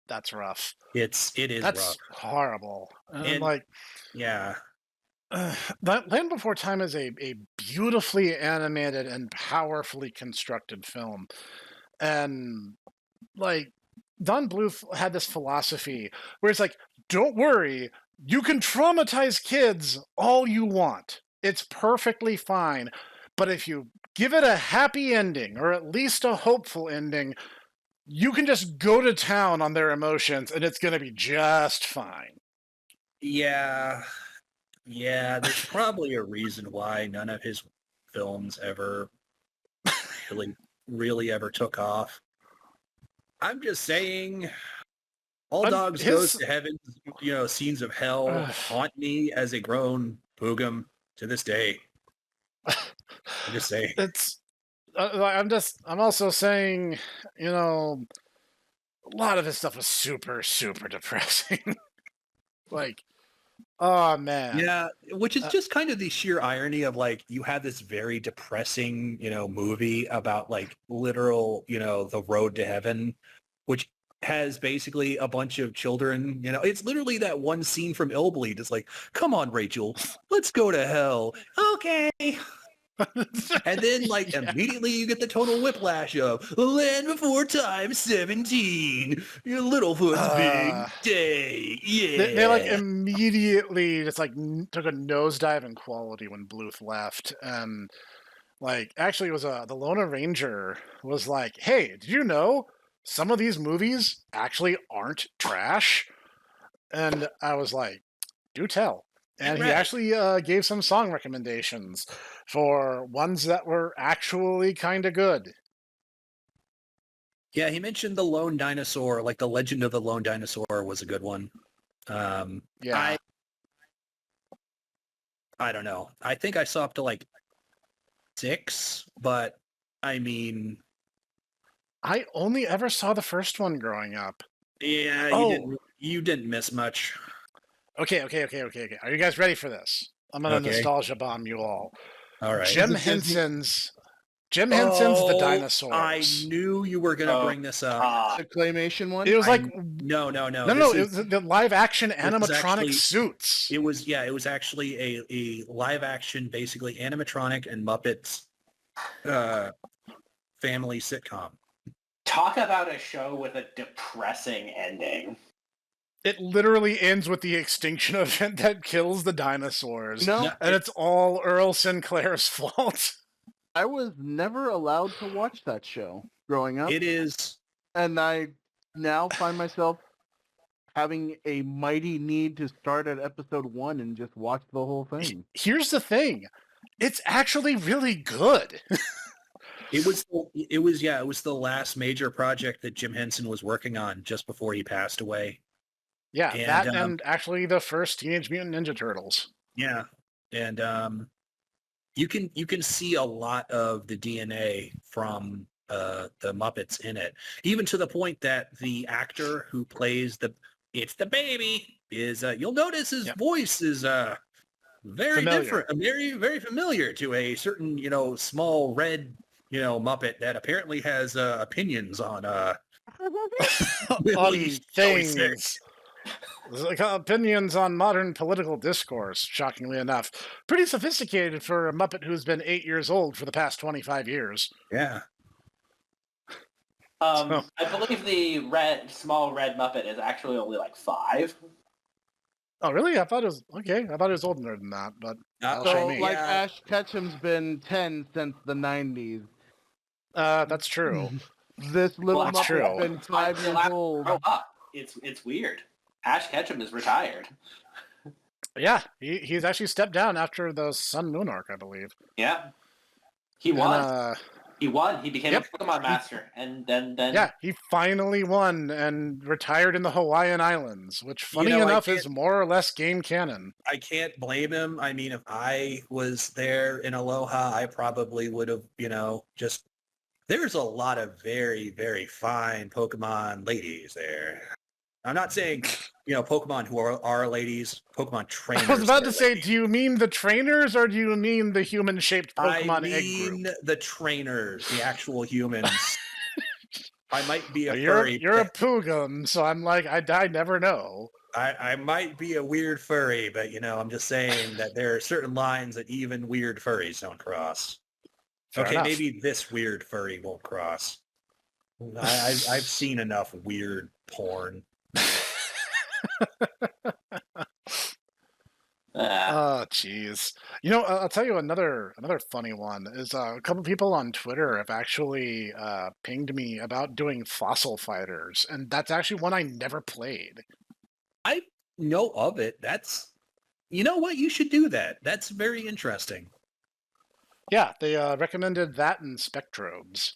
Speaker 2: That's rough.
Speaker 1: It is
Speaker 2: That's
Speaker 1: rough.
Speaker 2: horrible. And I'm
Speaker 1: And
Speaker 2: like,
Speaker 1: yeah.
Speaker 2: that Land Before Time is a beautifully animated and powerfully constructed film. And like Don Bluth had this philosophy where it's like, don't worry, you can traumatize kids all you want. It's perfectly fine. But if you give it a happy ending, or at least a hopeful ending, you can just go to town on their emotions and it's going to be just fine.
Speaker 1: Yeah. Yeah, there's probably a reason why none of his films ever really ever took off. I'm just saying, All Dogs Goes to Heaven, scenes of hell haunt me as a grown boogum to this day. I'm just saying.
Speaker 2: I'm also saying, a lot of his stuff is super, super depressing. Like, oh man.
Speaker 1: Yeah, which is just kind of the sheer irony of like you had this very depressing, movie about like literal, the road to heaven, which has basically a bunch of children, it's literally that one scene from Illbleed. It's like, come on, Rachel, let's go to hell. Okay. And then like immediately you get the total whiplash of Land Before Time 17, your Littlefoot's big day. Yeah.
Speaker 2: They like immediately just like took a nosedive in quality when Bluth left. And like actually it was the Lone Ranger was like, hey, did you know some of these movies actually aren't trash? And I was like, do tell. And he actually gave some song recommendations for ones that were actually kind of good.
Speaker 1: Yeah, he mentioned the Lone Dinosaur, like the Legend of the Lone Dinosaur was a good one.
Speaker 2: Yeah.
Speaker 1: I don't know. I think I saw up to like 6, but I mean,
Speaker 2: I only ever saw the first one growing up.
Speaker 1: Yeah, you didn't miss much.
Speaker 2: Okay. Are you guys ready for this? I'm gonna nostalgia bomb you all.
Speaker 1: All right.
Speaker 2: Jim Henson's The Dinosaurs.
Speaker 1: I knew you were gonna bring this up.
Speaker 4: The claymation one?
Speaker 2: It was like
Speaker 1: no.
Speaker 2: No. It was the live action animatronic suits.
Speaker 1: It was actually a live action, basically animatronic and Muppets family sitcom.
Speaker 3: Talk about a show with a depressing ending.
Speaker 2: It literally ends with the extinction event that kills the dinosaurs.
Speaker 4: No,
Speaker 2: and it's all Earl Sinclair's fault.
Speaker 4: I was never allowed to watch that show growing up.
Speaker 1: It is.
Speaker 4: And I now find myself having a mighty need to start at episode 1 and just watch the whole thing.
Speaker 2: Here's the thing. It's actually really good.
Speaker 1: It was the last major project that Jim Henson was working on just before he passed away.
Speaker 2: Yeah, and actually the first Teenage Mutant Ninja Turtles.
Speaker 1: Yeah, and you can see a lot of the DNA from the Muppets in it, even to the point that the actor who plays it's the baby is you'll notice his voice is very different, very very familiar to a certain small red Muppet that apparently has opinions on
Speaker 2: on things. Like opinions on modern political discourse, shockingly enough. Pretty sophisticated for a Muppet who's been 8 years old for the past 25 years.
Speaker 1: Yeah.
Speaker 3: I believe the small red Muppet is actually only like 5.
Speaker 2: Oh, really? I thought it was okay. I thought it was older than that, but
Speaker 4: so, like Ash Ketchum's been 10 since the 90s.
Speaker 2: That's true.
Speaker 4: This little Muppet's been 5 years old.
Speaker 3: It's weird. Ash Ketchum is retired.
Speaker 2: Yeah, he's actually stepped down after the Sun Moon arc, I believe.
Speaker 3: Yeah, he was. He won. He became
Speaker 2: Yep.
Speaker 3: a Pokemon master, and then
Speaker 2: Yeah, he finally won and retired in the Hawaiian Islands, which, funny
Speaker 1: You know,
Speaker 2: enough, is more or less game canon.
Speaker 1: I can't blame him. I mean, if I was there in Aloha, I probably would have, just there's a lot of very, very fine Pokemon ladies there. I'm not saying, Pokemon who are ladies, Pokemon trainers.
Speaker 2: I was about
Speaker 1: that are
Speaker 2: to say,
Speaker 1: ladies.
Speaker 2: do you mean the trainers or do you mean the human-shaped
Speaker 1: I
Speaker 2: Pokemon egg
Speaker 1: mean
Speaker 2: group?
Speaker 1: the trainers, the actual humans. I might be a
Speaker 2: You're
Speaker 1: furry.
Speaker 2: a Pugum, so I'm like, I never know.
Speaker 1: I might be a weird furry, but I'm just saying that there are certain lines that even weird furries don't cross.
Speaker 2: Fair
Speaker 1: Okay,
Speaker 2: enough.
Speaker 1: maybe this weird furry won't cross. I've seen enough weird porn.
Speaker 2: Oh, jeez. I'll tell you another funny one is a couple people on Twitter have actually pinged me about doing Fossil Fighters, and that's actually one I never played.
Speaker 1: I know of it. That's, you know what? You should do that. That's very interesting.
Speaker 2: Yeah, they recommended that and Spectrobes.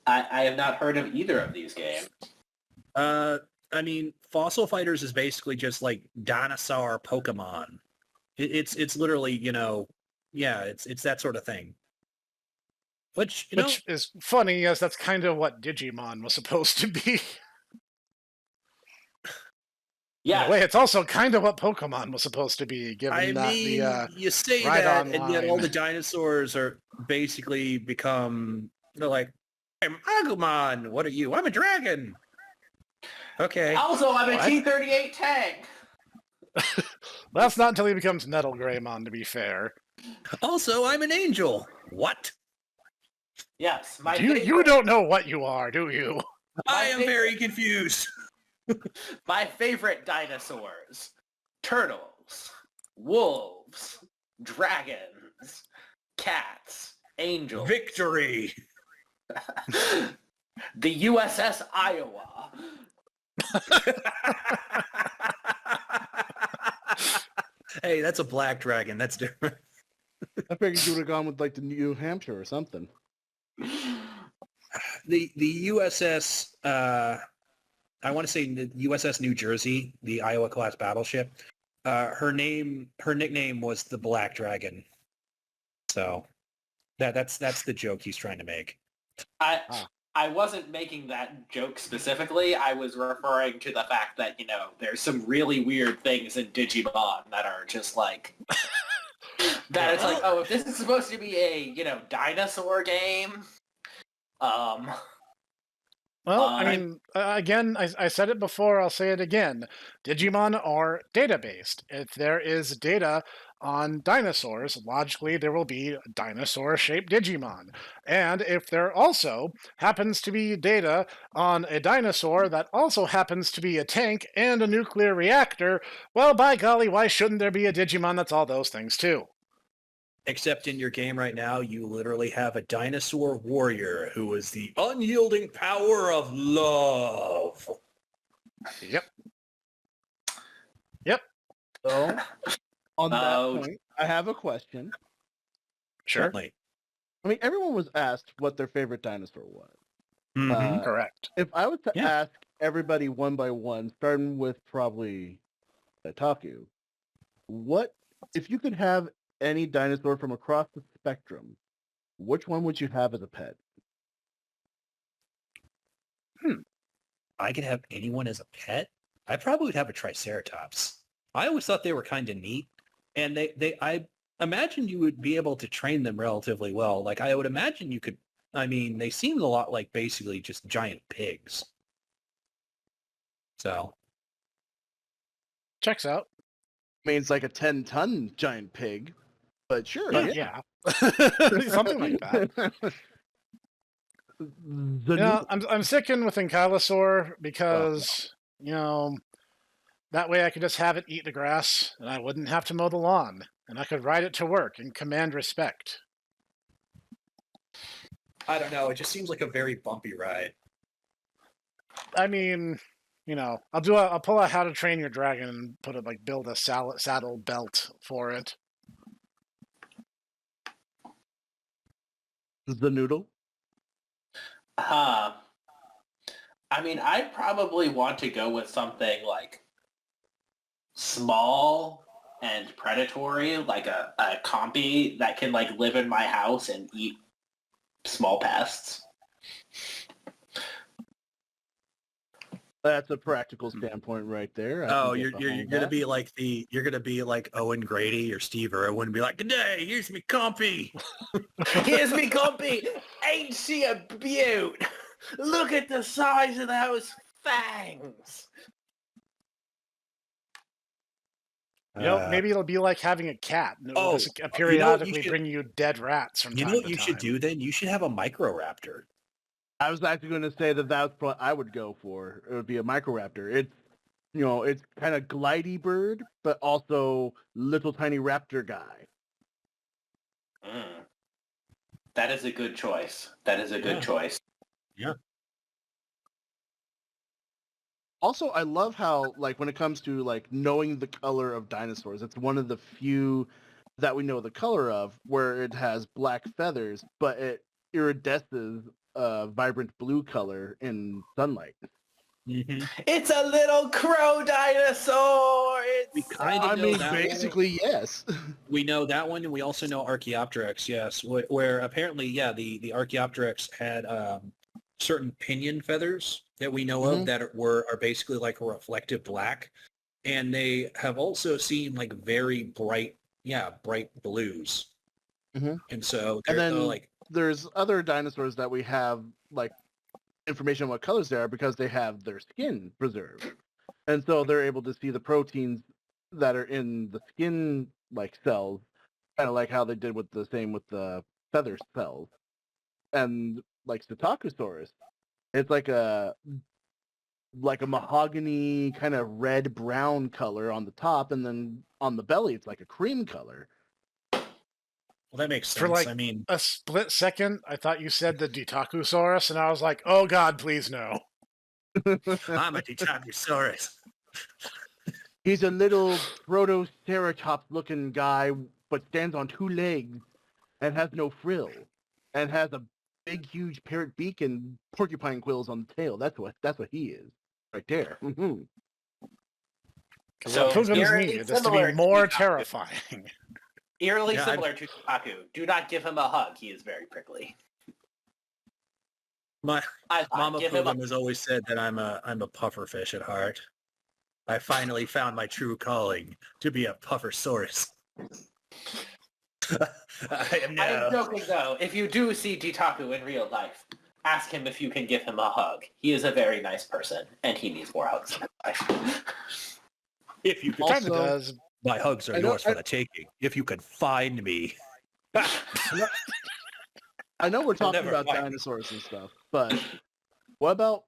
Speaker 3: I have not heard of either of these games.
Speaker 1: I mean, Fossil Fighters is basically just like dinosaur Pokemon. It's literally, it's that sort of thing. Which
Speaker 2: is funny, as that's kind of what Digimon was supposed to be.
Speaker 3: Yeah,
Speaker 2: In a way, it's also kind of what Pokemon was supposed to be, given
Speaker 1: you say
Speaker 2: Ride
Speaker 1: that, and yet all
Speaker 2: Online.
Speaker 1: the dinosaurs are basically become, they're like, I'm Agumon. What are you? I'm a dragon. Okay.
Speaker 3: also I'm a
Speaker 2: What?
Speaker 3: T-38 tank.
Speaker 2: That's not until he becomes Metal Greymon, to be fair.
Speaker 1: Also, I'm an angel. What?
Speaker 3: Yes,
Speaker 2: You don't know what you are, do you?
Speaker 1: I am very confused.
Speaker 3: My favorite dinosaurs: turtles, wolves, dragons, cats, angels.
Speaker 1: Victory.
Speaker 3: The USS Iowa.
Speaker 1: Hey, that's a black dragon. That's different.
Speaker 4: I figured you would have gone with like the New Hampshire or something.
Speaker 1: The USS, I want to say the USS New Jersey, the Iowa class battleship. Her nickname was the Black Dragon. So that's the joke he's trying to make.
Speaker 3: I wasn't making that joke specifically. I was referring to the fact that, there's some really weird things in Digimon that are just like that. It's like, oh, if this is supposed to be a, dinosaur game,
Speaker 2: Well, I mean, again, I said it before, I'll say it again. Digimon are data-based. If there is data on dinosaurs, logically there will be dinosaur-shaped Digimon. And if there also happens to be data on a dinosaur that also happens to be a tank and a nuclear reactor, well, by golly, why shouldn't there be a Digimon that's all those things too?
Speaker 1: Except in your game right now, you literally have a dinosaur warrior who is the unyielding power of love.
Speaker 2: Yep.
Speaker 4: So, on that
Speaker 3: Oh.
Speaker 4: point, I have a question.
Speaker 2: Sure.
Speaker 1: Certainly.
Speaker 4: I mean, everyone was asked what their favorite dinosaur was.
Speaker 1: Mhm.
Speaker 2: Correct.
Speaker 4: If I was to
Speaker 1: Yeah.
Speaker 4: ask everybody one by one, starting with probably Taku, what if you could have any dinosaur from across the spectrum, which one would you have as a pet?
Speaker 1: I could have anyone as a pet. I probably would have a Triceratops. I always thought they were kind of neat, and I imagine you would be able to train them relatively well. Like I would imagine you could. I mean, they seemed a lot like basically just giant pigs. So
Speaker 2: Checks out.
Speaker 4: I mean, it's like a 10-ton giant pig, but sure,
Speaker 2: But
Speaker 4: yeah.
Speaker 2: something like that.
Speaker 4: The
Speaker 2: I'm sticking with Ankylosaur because, that way I could just have it eat the grass and I wouldn't have to mow the lawn. And I could ride it to work and command respect.
Speaker 1: I don't know. It just seems like a very bumpy ride.
Speaker 2: I mean, I'll pull out How to Train Your Dragon and build a saddle belt for it.
Speaker 4: the noodle.
Speaker 3: I mean, I'd probably want to go with something like small and predatory, like a compy that can like live in my house and eat small pests.
Speaker 4: That's a practical standpoint right there. I can
Speaker 1: Oh,
Speaker 4: get
Speaker 1: you're
Speaker 4: behind
Speaker 1: gonna
Speaker 4: that.
Speaker 1: be like you're gonna be like Owen Grady or Steve Irwin and be like, "G'day, here's me compy."
Speaker 3: Here's me compy. Ain't she a beaut? Look at the size of those fangs.
Speaker 2: Maybe it'll be like having a cat. And it'll just
Speaker 1: you
Speaker 2: periodically
Speaker 1: should-
Speaker 2: bring you dead rats from
Speaker 1: You
Speaker 2: time
Speaker 1: know what
Speaker 2: to
Speaker 1: you
Speaker 2: time.
Speaker 1: should do then? You should have a Microraptor.
Speaker 4: I was actually going to say that that's what I would go for. It would be a Microraptor. It's, it's kind of glidey bird, but also little tiny raptor guy.
Speaker 3: That is a good choice. That is a good choice.
Speaker 1: Yeah.
Speaker 4: Also, I love how, like, when it comes to, like, knowing the color of dinosaurs, it's one of the few that we know the color of, where it has black feathers, but it iridesces a vibrant blue color in sunlight.
Speaker 1: Mm-hmm.
Speaker 3: It's a little crow dinosaur.
Speaker 1: We kind of know that
Speaker 4: basically, yes.
Speaker 1: We know that one, and we also know Archaeopteryx, yes, where apparently, yeah, the Archaeopteryx had certain pinion feathers that we know of that are basically like a reflective black, and they have also seen like very bright blues, and so they're like
Speaker 4: there's other dinosaurs that we have like information on what colors they are because they have their skin preserved, and so they're able to see the proteins that are in the skin like cells, kind of like how they did with the feather cells. And like Cetacosaurus, it's like a mahogany kind of red brown color on the top, and then on the belly it's like a cream color.
Speaker 1: Well, that makes sense.
Speaker 2: For like
Speaker 1: I mean,
Speaker 2: a split second, I thought you said the Ditacosaurus, and I was like, "Oh God, please no!"
Speaker 1: I'm a Ditacosaurus.
Speaker 4: He's a little protoceratops looking guy, but stands on two legs and has no frill, and has a big, huge parrot beak and porcupine quills on the tail. That's what he is, right there.
Speaker 3: So
Speaker 2: Pilgrims
Speaker 3: eerily
Speaker 2: need this to
Speaker 3: similar
Speaker 2: be more
Speaker 3: Ditaku.
Speaker 2: terrifying.
Speaker 3: Eerily similar to Taku. Do not give him a hug. He is very prickly.
Speaker 1: My Mama
Speaker 3: give him
Speaker 1: Pilgrim has always said that I'm a pufferfish at heart. I finally found my true calling to be a puffersaurus. I am
Speaker 3: joking though. If you do see Ditaku in real life, ask him if you can give him a hug. He is a very nice person, and he needs more hugs in his life.
Speaker 1: If you could,
Speaker 2: Kind of does.
Speaker 1: my hugs are yours for the taking. If you could find me.
Speaker 4: I know we're talking
Speaker 1: never
Speaker 4: about
Speaker 1: find me.
Speaker 4: dinosaurs and stuff, but what about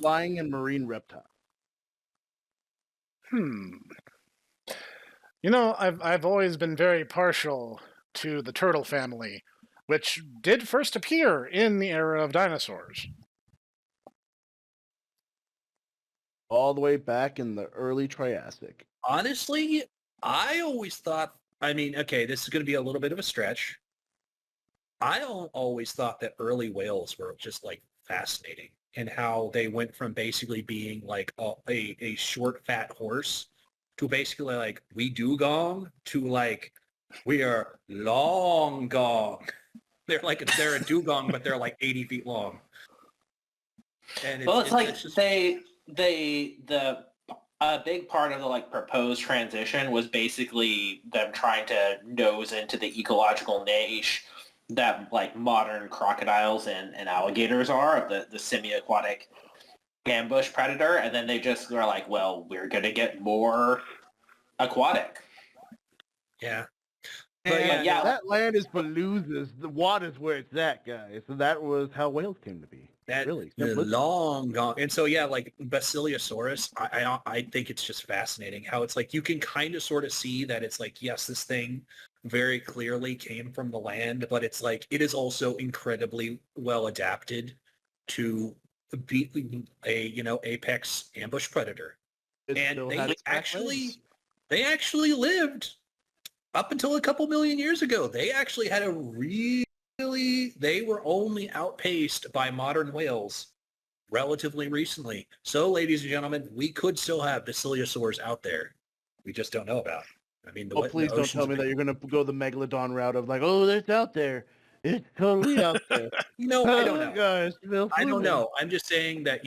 Speaker 4: flying and marine reptiles?
Speaker 2: I've always been very partial to the turtle family, which did first appear in the era of dinosaurs.
Speaker 4: All the way back in the early Triassic.
Speaker 1: Honestly, I always thought, I mean, okay, this is going to be a little bit of a stretch. I always thought that early whales were just like fascinating, and how they went from basically being like a short, fat horse to basically like we dugong to like we are long gong. They're a dugong, but they're like 80 feet long. And
Speaker 3: it's just... a big part of the like proposed transition was basically them trying to nose into the ecological niche that like modern crocodiles and alligators are, of the semi-aquatic ambush predator, and then they just were like, well, we're gonna get more aquatic.
Speaker 1: Yeah.
Speaker 4: But that land is for losers. The water's where it's at, guys. So that was how whales came to be.
Speaker 1: That
Speaker 4: really
Speaker 1: long gone. And so like Basilosaurus, I think it's just fascinating how it's like you can kind of sort of see that it's like, yes, this thing very clearly came from the land, but it's like it is also incredibly well adapted to be a apex ambush predator. And they actually lived up until a couple million years ago. They actually had a really really, they were only outpaced by modern whales relatively recently. So, ladies and gentlemen, we could still have Basilosaurs out there. We just don't know about. I mean,
Speaker 4: Please don't tell me that you're going to go the Megalodon route of like, oh, it's out there. It's totally out there.
Speaker 1: I don't know.
Speaker 4: Guys,
Speaker 1: I don't know. I'm just saying that,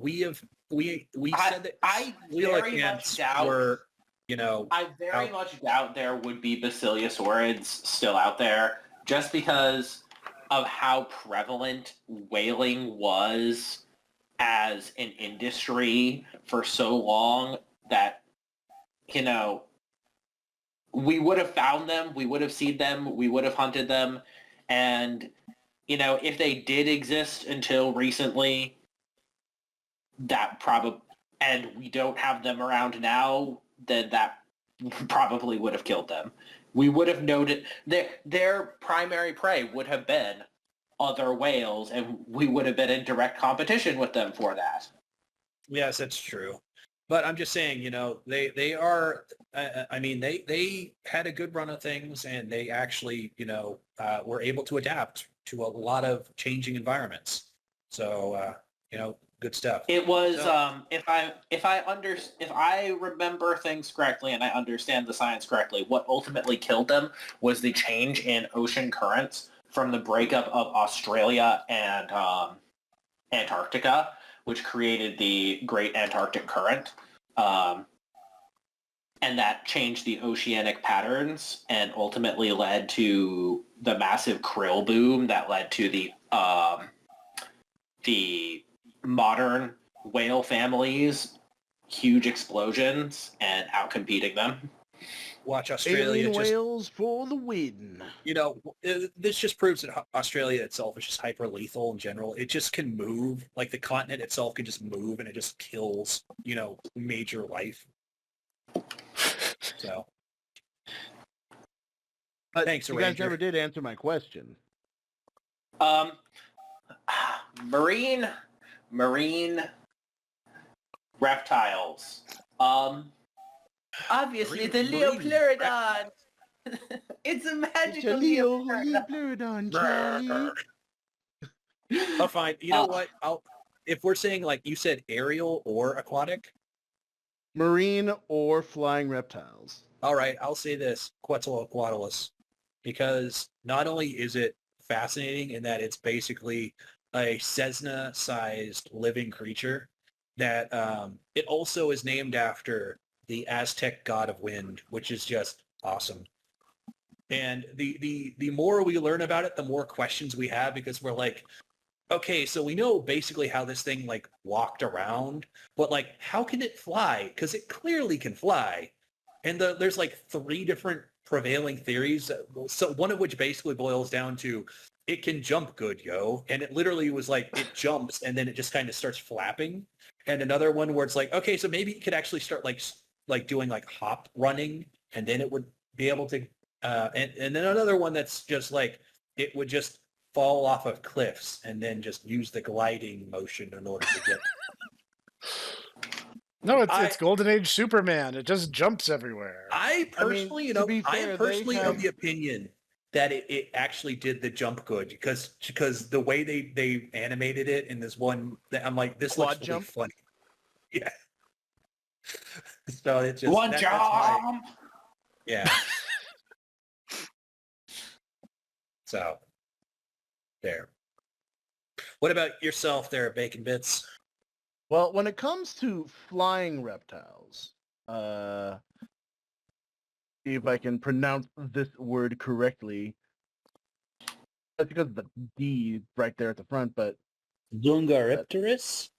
Speaker 1: we said that
Speaker 3: I very much doubt
Speaker 1: were,
Speaker 3: I very much doubt there would be Basilosaurids still out there just because of how prevalent whaling was as an industry for so long that, we would have found them, we would have seen them, we would have hunted them, and, if they did exist until recently, that probably, and we don't have them around now, then that probably would have killed them. We would have noted their primary prey would have been other whales, and we would have been in direct competition with them for that.
Speaker 1: Yes, that's true. But I'm just saying, they are, they had a good run of things, and they actually, were able to adapt to a lot of changing environments. So, good stuff.
Speaker 3: It was, if I remember things correctly and I understand the science correctly, what ultimately killed them was the change in ocean currents from the breakup of Australia and Antarctica, which created the Great Antarctic Current. And that changed the oceanic patterns and ultimately led to the massive krill boom that led to the modern whale families, huge explosions, and outcompeting them.
Speaker 1: Watch Australia.
Speaker 4: Alien whales for the win.
Speaker 1: This just proves that Australia itself is just hyper lethal in general. It just can move. Like the continent itself can just move, and it just kills, major life. So, thanks,
Speaker 4: you guys never did answer my question.
Speaker 3: Marine reptiles. Obviously, the Leopleurodon. It's a magical
Speaker 4: Leopleurodon, Charlie.
Speaker 1: Oh, fine. You know what? If we're saying, like you said, aerial or aquatic,
Speaker 4: marine or flying reptiles.
Speaker 1: All right, I'll say this, Quetzalcoatlus, because not only is it fascinating in that it's basically a Cessna-sized living creature, that it also is named after the Aztec god of wind, which is just awesome. And the more we learn about it, the more questions we have, because we're like, okay, so we know basically how this thing like walked around, but like how can it fly? Because it clearly can fly. And there's like 3 different prevailing theories, so one of which basically boils down to it can jump good, yo. And it literally was like it jumps and then it just kind of starts flapping. And another one where it's like, okay, so maybe it could actually start like doing like hop running, and then it would be able to and then another one that's just like it would just fall off of cliffs and then just use the gliding motion in order to get
Speaker 2: No, it's Golden Age Superman. It just jumps everywhere.
Speaker 1: I personally, I am personally of the opinion that it actually did the jump good, because the way they animated it in this one, I'm like, this
Speaker 4: Quad
Speaker 1: looks really
Speaker 4: jump?
Speaker 1: funny. Yeah. So it's just
Speaker 3: one jump.
Speaker 1: Yeah. So there. What about yourself there, Bacon Bits?
Speaker 4: Well, when it comes to flying reptiles, see if I can pronounce this word correctly. That's because of the D right there at the front, but
Speaker 1: Dungaripterus?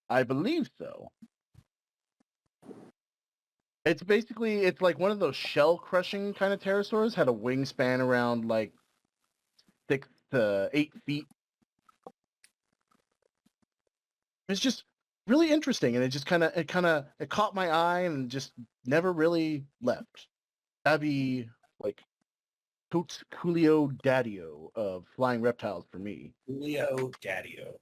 Speaker 4: I believe so. It's basically, it's like one of those shell-crushing kind of pterosaurs, had a wingspan around like 6 to 8 feet. It's just really interesting, and it caught my eye and just never really left. That'd be like Coolio Daddio of flying reptiles for me.
Speaker 1: Coolio Daddio.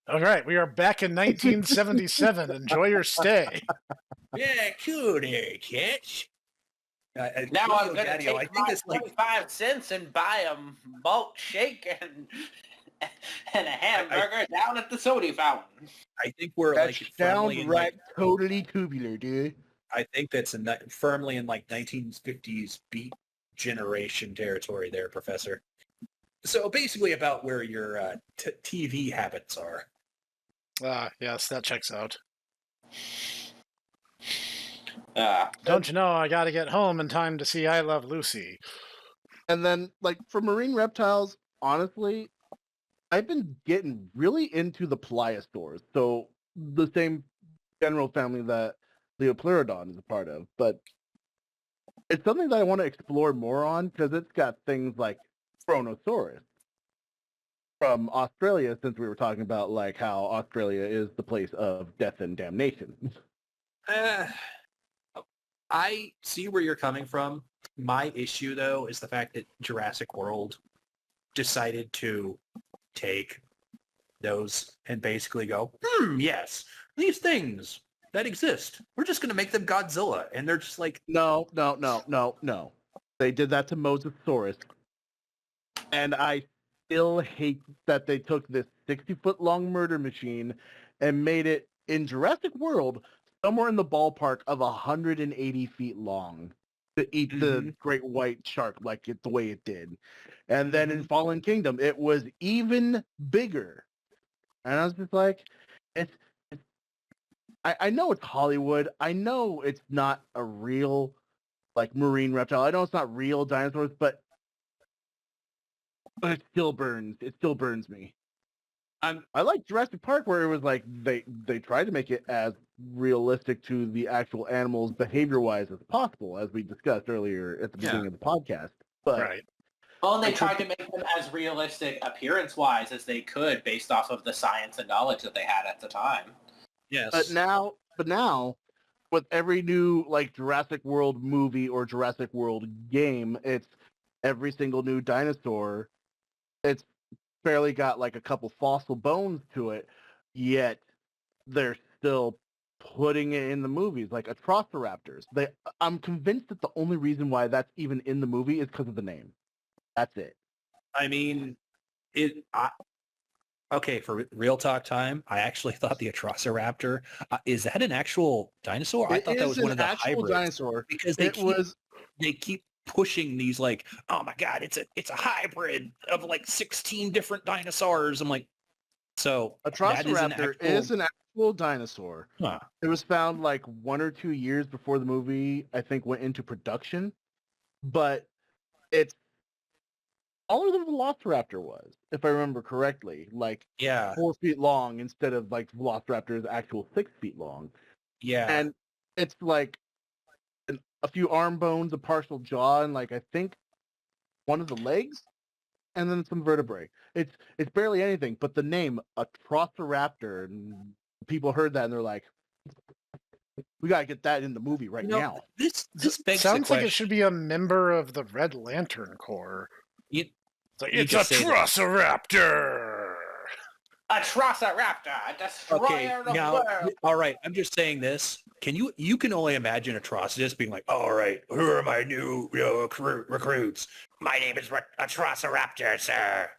Speaker 2: All right, we are back in 1977. Enjoy your stay.
Speaker 1: Yeah, cool there, catch.
Speaker 3: Now I'm
Speaker 1: Julio
Speaker 3: going to
Speaker 1: Daddio, I
Speaker 3: take
Speaker 1: think
Speaker 3: my
Speaker 1: it's like
Speaker 3: 25 cents and buy a malt shake and a hamburger down at the soda fountain.
Speaker 1: I think we're
Speaker 4: That
Speaker 1: like firmly
Speaker 4: sounds
Speaker 1: in
Speaker 4: right,
Speaker 1: like
Speaker 4: totally tubular, dude.
Speaker 1: I think that's firmly in like 1950s beat generation territory there, Professor. So basically about where your TV habits are.
Speaker 2: Yes, that checks out.
Speaker 3: Uh,
Speaker 2: Don't you know I gotta get home in time to see I Love Lucy?
Speaker 4: And then, like, for marine reptiles, honestly, I've been getting really into the pliosaurs. So the same general family that Leopleurodon is a part of. But it's something that I want to explore more on because it's got things like Chronosaurus from Australia, since we were talking about like how Australia is the place of death and damnation.
Speaker 1: I see where you're coming from. My issue, though, is the fact that Jurassic World decided to take those and basically go, yes, these things that exist, we're just going to make them Godzilla. And they're just like,
Speaker 4: No. They did that to Mosasaurus. And I still hate that they took this 60-foot-long murder machine and made it, in Jurassic World, somewhere in the ballpark of 180 feet long to eat the great white shark like the way it did. And then in Fallen Kingdom, it was even bigger. And I was just like, I know it's Hollywood. I know it's not a real like marine reptile. I know it's not real dinosaurs, but it still burns. It still burns me. I like Jurassic Park where it was like they tried to make it as realistic to the actual animals behavior-wise as possible, as we discussed earlier at the beginning of the podcast. But
Speaker 2: Right.
Speaker 3: well, and they tried to make them as realistic appearance-wise as they could based off of the science and knowledge that they had at the time.
Speaker 1: yes.
Speaker 4: But now, with every new like Jurassic World movie or Jurassic World game, it's every single new dinosaur. It's barely got like a couple fossil bones to it, yet they're still putting it in the movies, like Atrociraptors. I'm convinced that the only reason why that's even in the movie is because of the name. That's it.
Speaker 1: I mean, okay, for real talk time, I actually thought the Atrociraptor, is that an actual dinosaur? I thought that was one of the hybrids.
Speaker 4: Dinosaur.
Speaker 1: Because they keep pushing these like, oh my god, it's a hybrid of like 16 different dinosaurs. I'm like, so
Speaker 4: Atrociraptor is an actual dinosaur.
Speaker 1: Huh.
Speaker 4: It was found like 1 or 2 years before the movie, I think, went into production. But it's taller than Velociraptor was, if I remember correctly. Like 4 feet long instead of like Velociraptor's actual 6 feet long.
Speaker 1: Yeah.
Speaker 4: And it's like a few arm bones, a partial jaw, and like I think one of the legs, and then some vertebrae. It's barely anything, but the name Atrociraptor, and people heard that and they're like, we gotta get that in the movie right now.
Speaker 1: This begs
Speaker 2: Sounds
Speaker 1: the
Speaker 2: like it
Speaker 1: question.
Speaker 2: should be a member of the Red Lantern Corps. It's Atrociraptor!
Speaker 3: Atrociraptor, destroyer of
Speaker 1: now,
Speaker 3: world.
Speaker 1: all right, I'm just saying this. You can only imagine Atrocitus being like, all right, who are my new recruits? My name is Atrociraptor, sir.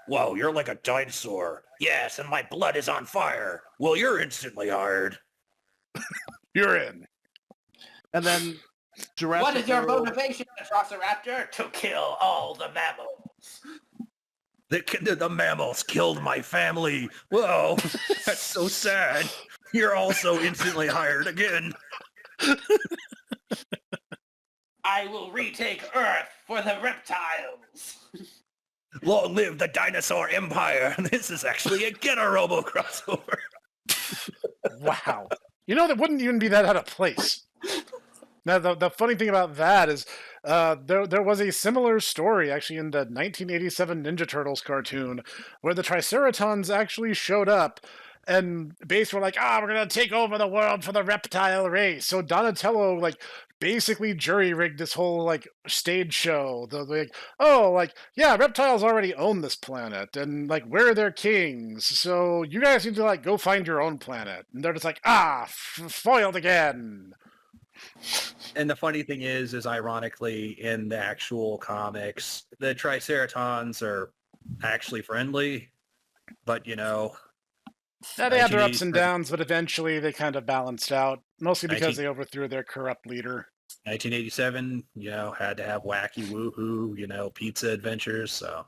Speaker 1: Whoa, you're like a dinosaur. Yes, and my blood is on fire. Well, you're instantly hired.
Speaker 2: You're in.
Speaker 4: And then Jurassic
Speaker 3: What is your
Speaker 4: World-
Speaker 3: motivation, Atrociraptor? To kill all the mammals.
Speaker 1: The mammals killed my family. Whoa, that's so sad. You're also instantly hired again.
Speaker 3: I will retake Earth for the reptiles.
Speaker 1: Long live the dinosaur empire. This is actually a Get a Robo crossover.
Speaker 2: Wow. You know, that wouldn't even be that out of place. Now, the funny thing about that is there was a similar story, actually, in the 1987 Ninja Turtles cartoon, where the Triceratons actually showed up, and Base were like, we're going to take over the world for the reptile race. So Donatello, like, basically jury-rigged this whole, like, stage show. Reptiles already own this planet, and, like, we're their kings, so you guys need to, like, go find your own planet. And they're just like, foiled again.
Speaker 1: And the funny thing is ironically, in the actual comics, the Triceratons are actually friendly, but you know,
Speaker 2: Yeah, they had their ups and
Speaker 1: 1987
Speaker 2: downs, but eventually they kind of balanced out, mostly because
Speaker 1: 19
Speaker 2: they overthrew their corrupt leader.
Speaker 1: 1987, you know, had to have wacky woohoo, you know, pizza adventures. So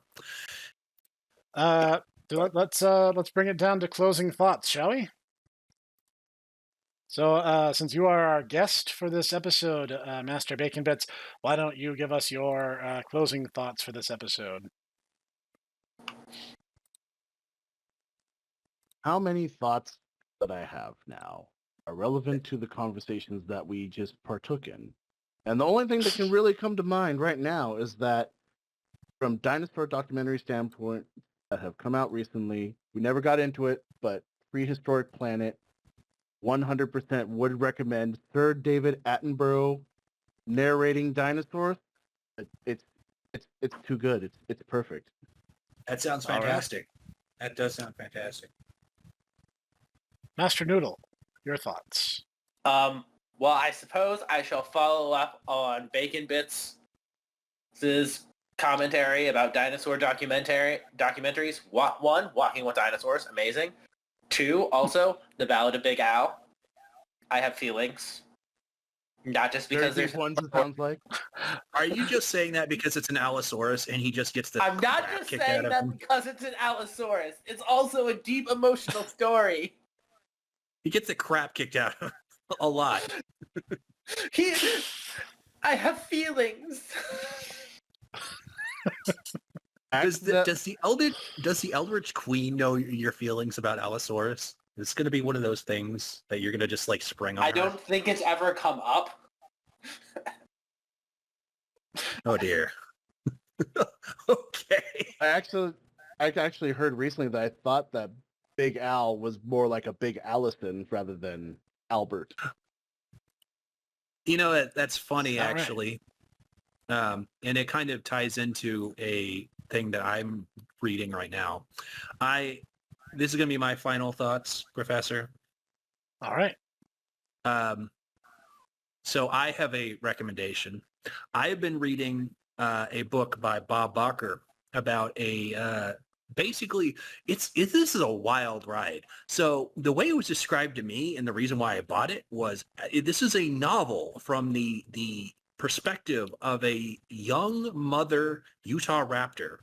Speaker 2: Let's bring it down to closing thoughts, shall we? So, since you are our guest for this episode, Master Bacon Bits, why don't you give us your closing thoughts for this episode?
Speaker 4: How many thoughts that I have now are relevant to the conversations that we just partook in? And the only thing that can really come to mind right now is that from dinosaur documentary standpoint that have come out recently, we never got into it, but Prehistoric Planet, 100% would recommend Sir David Attenborough narrating dinosaurs. It's too good. It's perfect.
Speaker 1: that sounds
Speaker 2: All right.
Speaker 1: fantastic. That does sound fantastic.
Speaker 2: Master Noodle, your thoughts.
Speaker 3: Well, I suppose I shall follow up on Bacon Bits' commentary about dinosaur documentaries. One, Walking with Dinosaurs, amazing. Two, also The Ballad of Big Al. I have feelings, not just because
Speaker 4: Very
Speaker 3: there's.
Speaker 4: deep ones, it sounds like.
Speaker 1: Are you just saying that because it's an Allosaurus and he just gets the
Speaker 3: I'm not
Speaker 1: crap
Speaker 3: just
Speaker 1: kicked
Speaker 3: saying
Speaker 1: out of
Speaker 3: that
Speaker 1: him?
Speaker 3: because it's an Allosaurus. It's also a deep emotional story.
Speaker 1: He gets the crap kicked out of him a lot.
Speaker 3: I have feelings.
Speaker 1: Does the Eldritch Queen know your feelings about Allosaurus? It's going to be one of those things that you're going to just like spring on
Speaker 3: I
Speaker 1: her.
Speaker 3: don't think it's ever come up.
Speaker 1: Oh dear. Okay.
Speaker 4: I actually heard recently that I thought that Big Al was more like a Big Allison rather than Albert.
Speaker 1: You know, that's funny
Speaker 2: All right.
Speaker 1: actually. And it kind of ties into a thing that I'm reading right now. This is going to be my final thoughts, Professor.
Speaker 2: All right.
Speaker 1: So I have a recommendation. I have been reading a book by Bob Barker about basically this is a wild ride. So the way it was described to me and the reason why I bought it was this is a novel from the perspective of a young mother Utah raptor.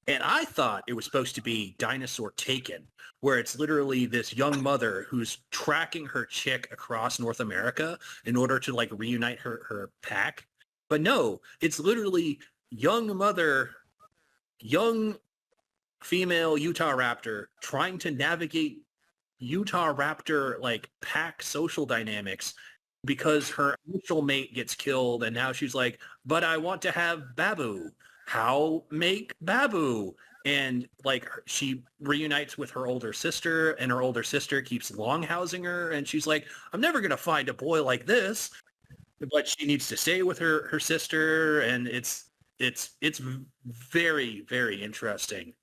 Speaker 1: And I thought it was supposed to be Dinosaur Taken, where it's literally this young mother who's tracking her chick across North America in order to like reunite her pack. But no, it's literally young female Utah raptor trying to navigate Utah raptor like pack social dynamics because her initial mate gets killed and now she's like, but I want to have Babu. How make Babu? And like she reunites with her older sister and her older sister keeps longhousing her and she's like, I'm never going to find a boy like this. But she needs to stay with her sister and it's very, very interesting.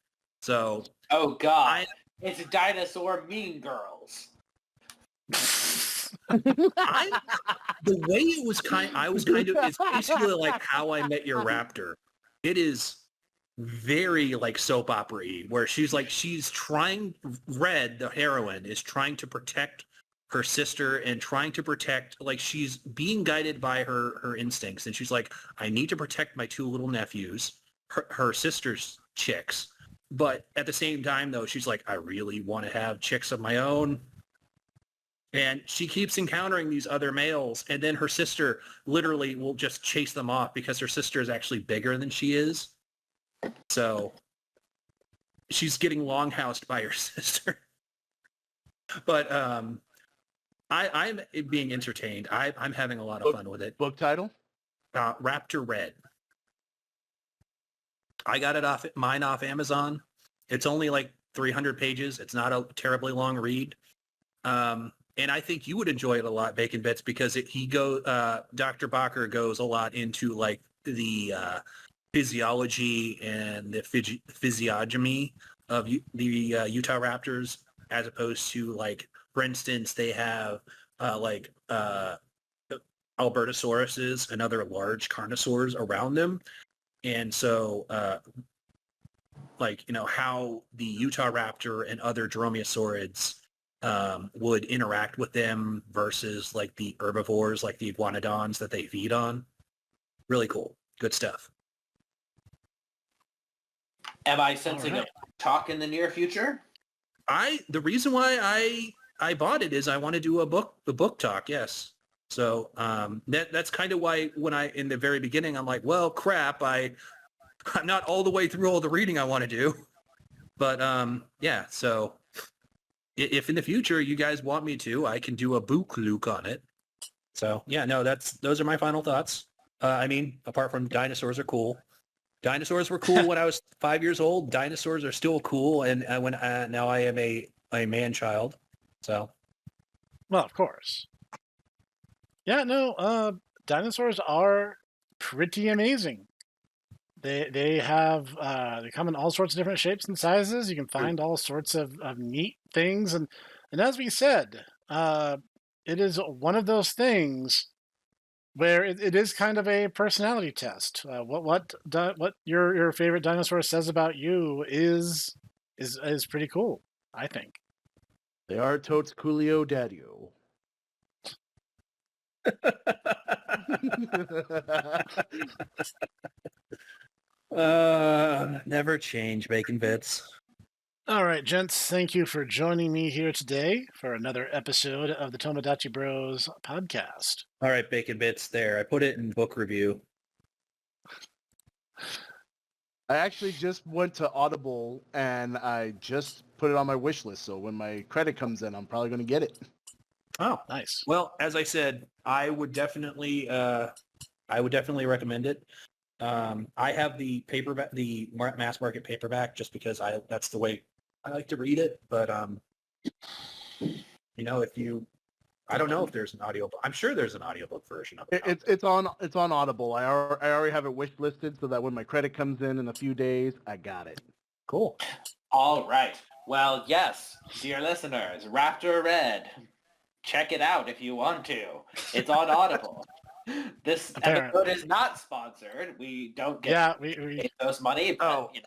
Speaker 1: So
Speaker 3: Oh God, it's Dinosaur Mean Girls.
Speaker 1: The way it was it's basically like How I Met Your Raptor. It is very like soap opera-y where she's trying, Red, the heroine, is trying to protect her sister and trying to protect, like she's being guided by her instincts. And she's like, I need to protect my two little nephews, her sister's chicks. But at the same time though, she's like, I really want to have chicks of my own. And she keeps encountering these other males, and then her sister literally will just chase them off because her sister is actually bigger than she is. So she's getting longhoused by her sister. But I'm being entertained. I'm having a lot of fun with it.
Speaker 4: Book title?
Speaker 1: Raptor Red. I got it off Amazon. It's only like 300 pages. It's not a terribly long read. And I think you would enjoy it a lot, Bacon Bits, because Dr. Bacher goes a lot into like the physiology and the physiognomy of the Utah Raptors, as opposed to like, for instance, they have Albertosauruses and other large carnosaurs around them. And so, how the Utah raptor and other dromaeosaurids would interact with them versus like the herbivores, like the iguanodons that they feed on. Really cool. Good stuff.
Speaker 3: Am I sensing a talk in the near future?
Speaker 1: The reason why I bought it is I want to do a book talk. Yes. So that's kind of why when in the very beginning, I'm like, well, crap, I'm not all the way through all the reading I want to do. But yeah, so if in the future you guys want me to, I can do a book look on it. So yeah, no, those are my final thoughts. Apart from dinosaurs are cool. Dinosaurs were cool when I was 5 years old. Dinosaurs are still cool, and now I am a man-child. So,
Speaker 2: well, of course. Yeah, no. Dinosaurs are pretty amazing. They come in all sorts of different shapes and sizes. You can find all sorts of neat things, and as we said, it is one of those things where it is kind of a personality test. What your favorite dinosaur says about you is pretty cool, I think.
Speaker 4: They are totes coolio daddio.
Speaker 1: Never change, Bacon Bits.
Speaker 2: All right, gents, thank you for joining me here today for another episode of the Tomodachi Bros podcast.
Speaker 1: All right, Bacon Bits, there. I put it in book review.
Speaker 4: I actually just went to Audible and I just put it on my wish list. So when my credit comes in, I'm probably going to get it.
Speaker 1: Oh,
Speaker 2: nice.
Speaker 1: Well, as I said, I would definitely recommend it. I have the paperback, the mass market paperback, just because that's the way I like to read it. But I don't know if there's an audiobook. I'm sure there's an audiobook version of it.
Speaker 4: It's on Audible. I already have it wish listed so that when my credit comes in a few days, I got it.
Speaker 1: Cool.
Speaker 3: All right. Well, yes, dear listeners, Raptor Red. Check it out if you want to. It's on Audible. This episode is not sponsored. We don't get
Speaker 2: we
Speaker 3: those money. But,
Speaker 1: Oh.
Speaker 3: you know.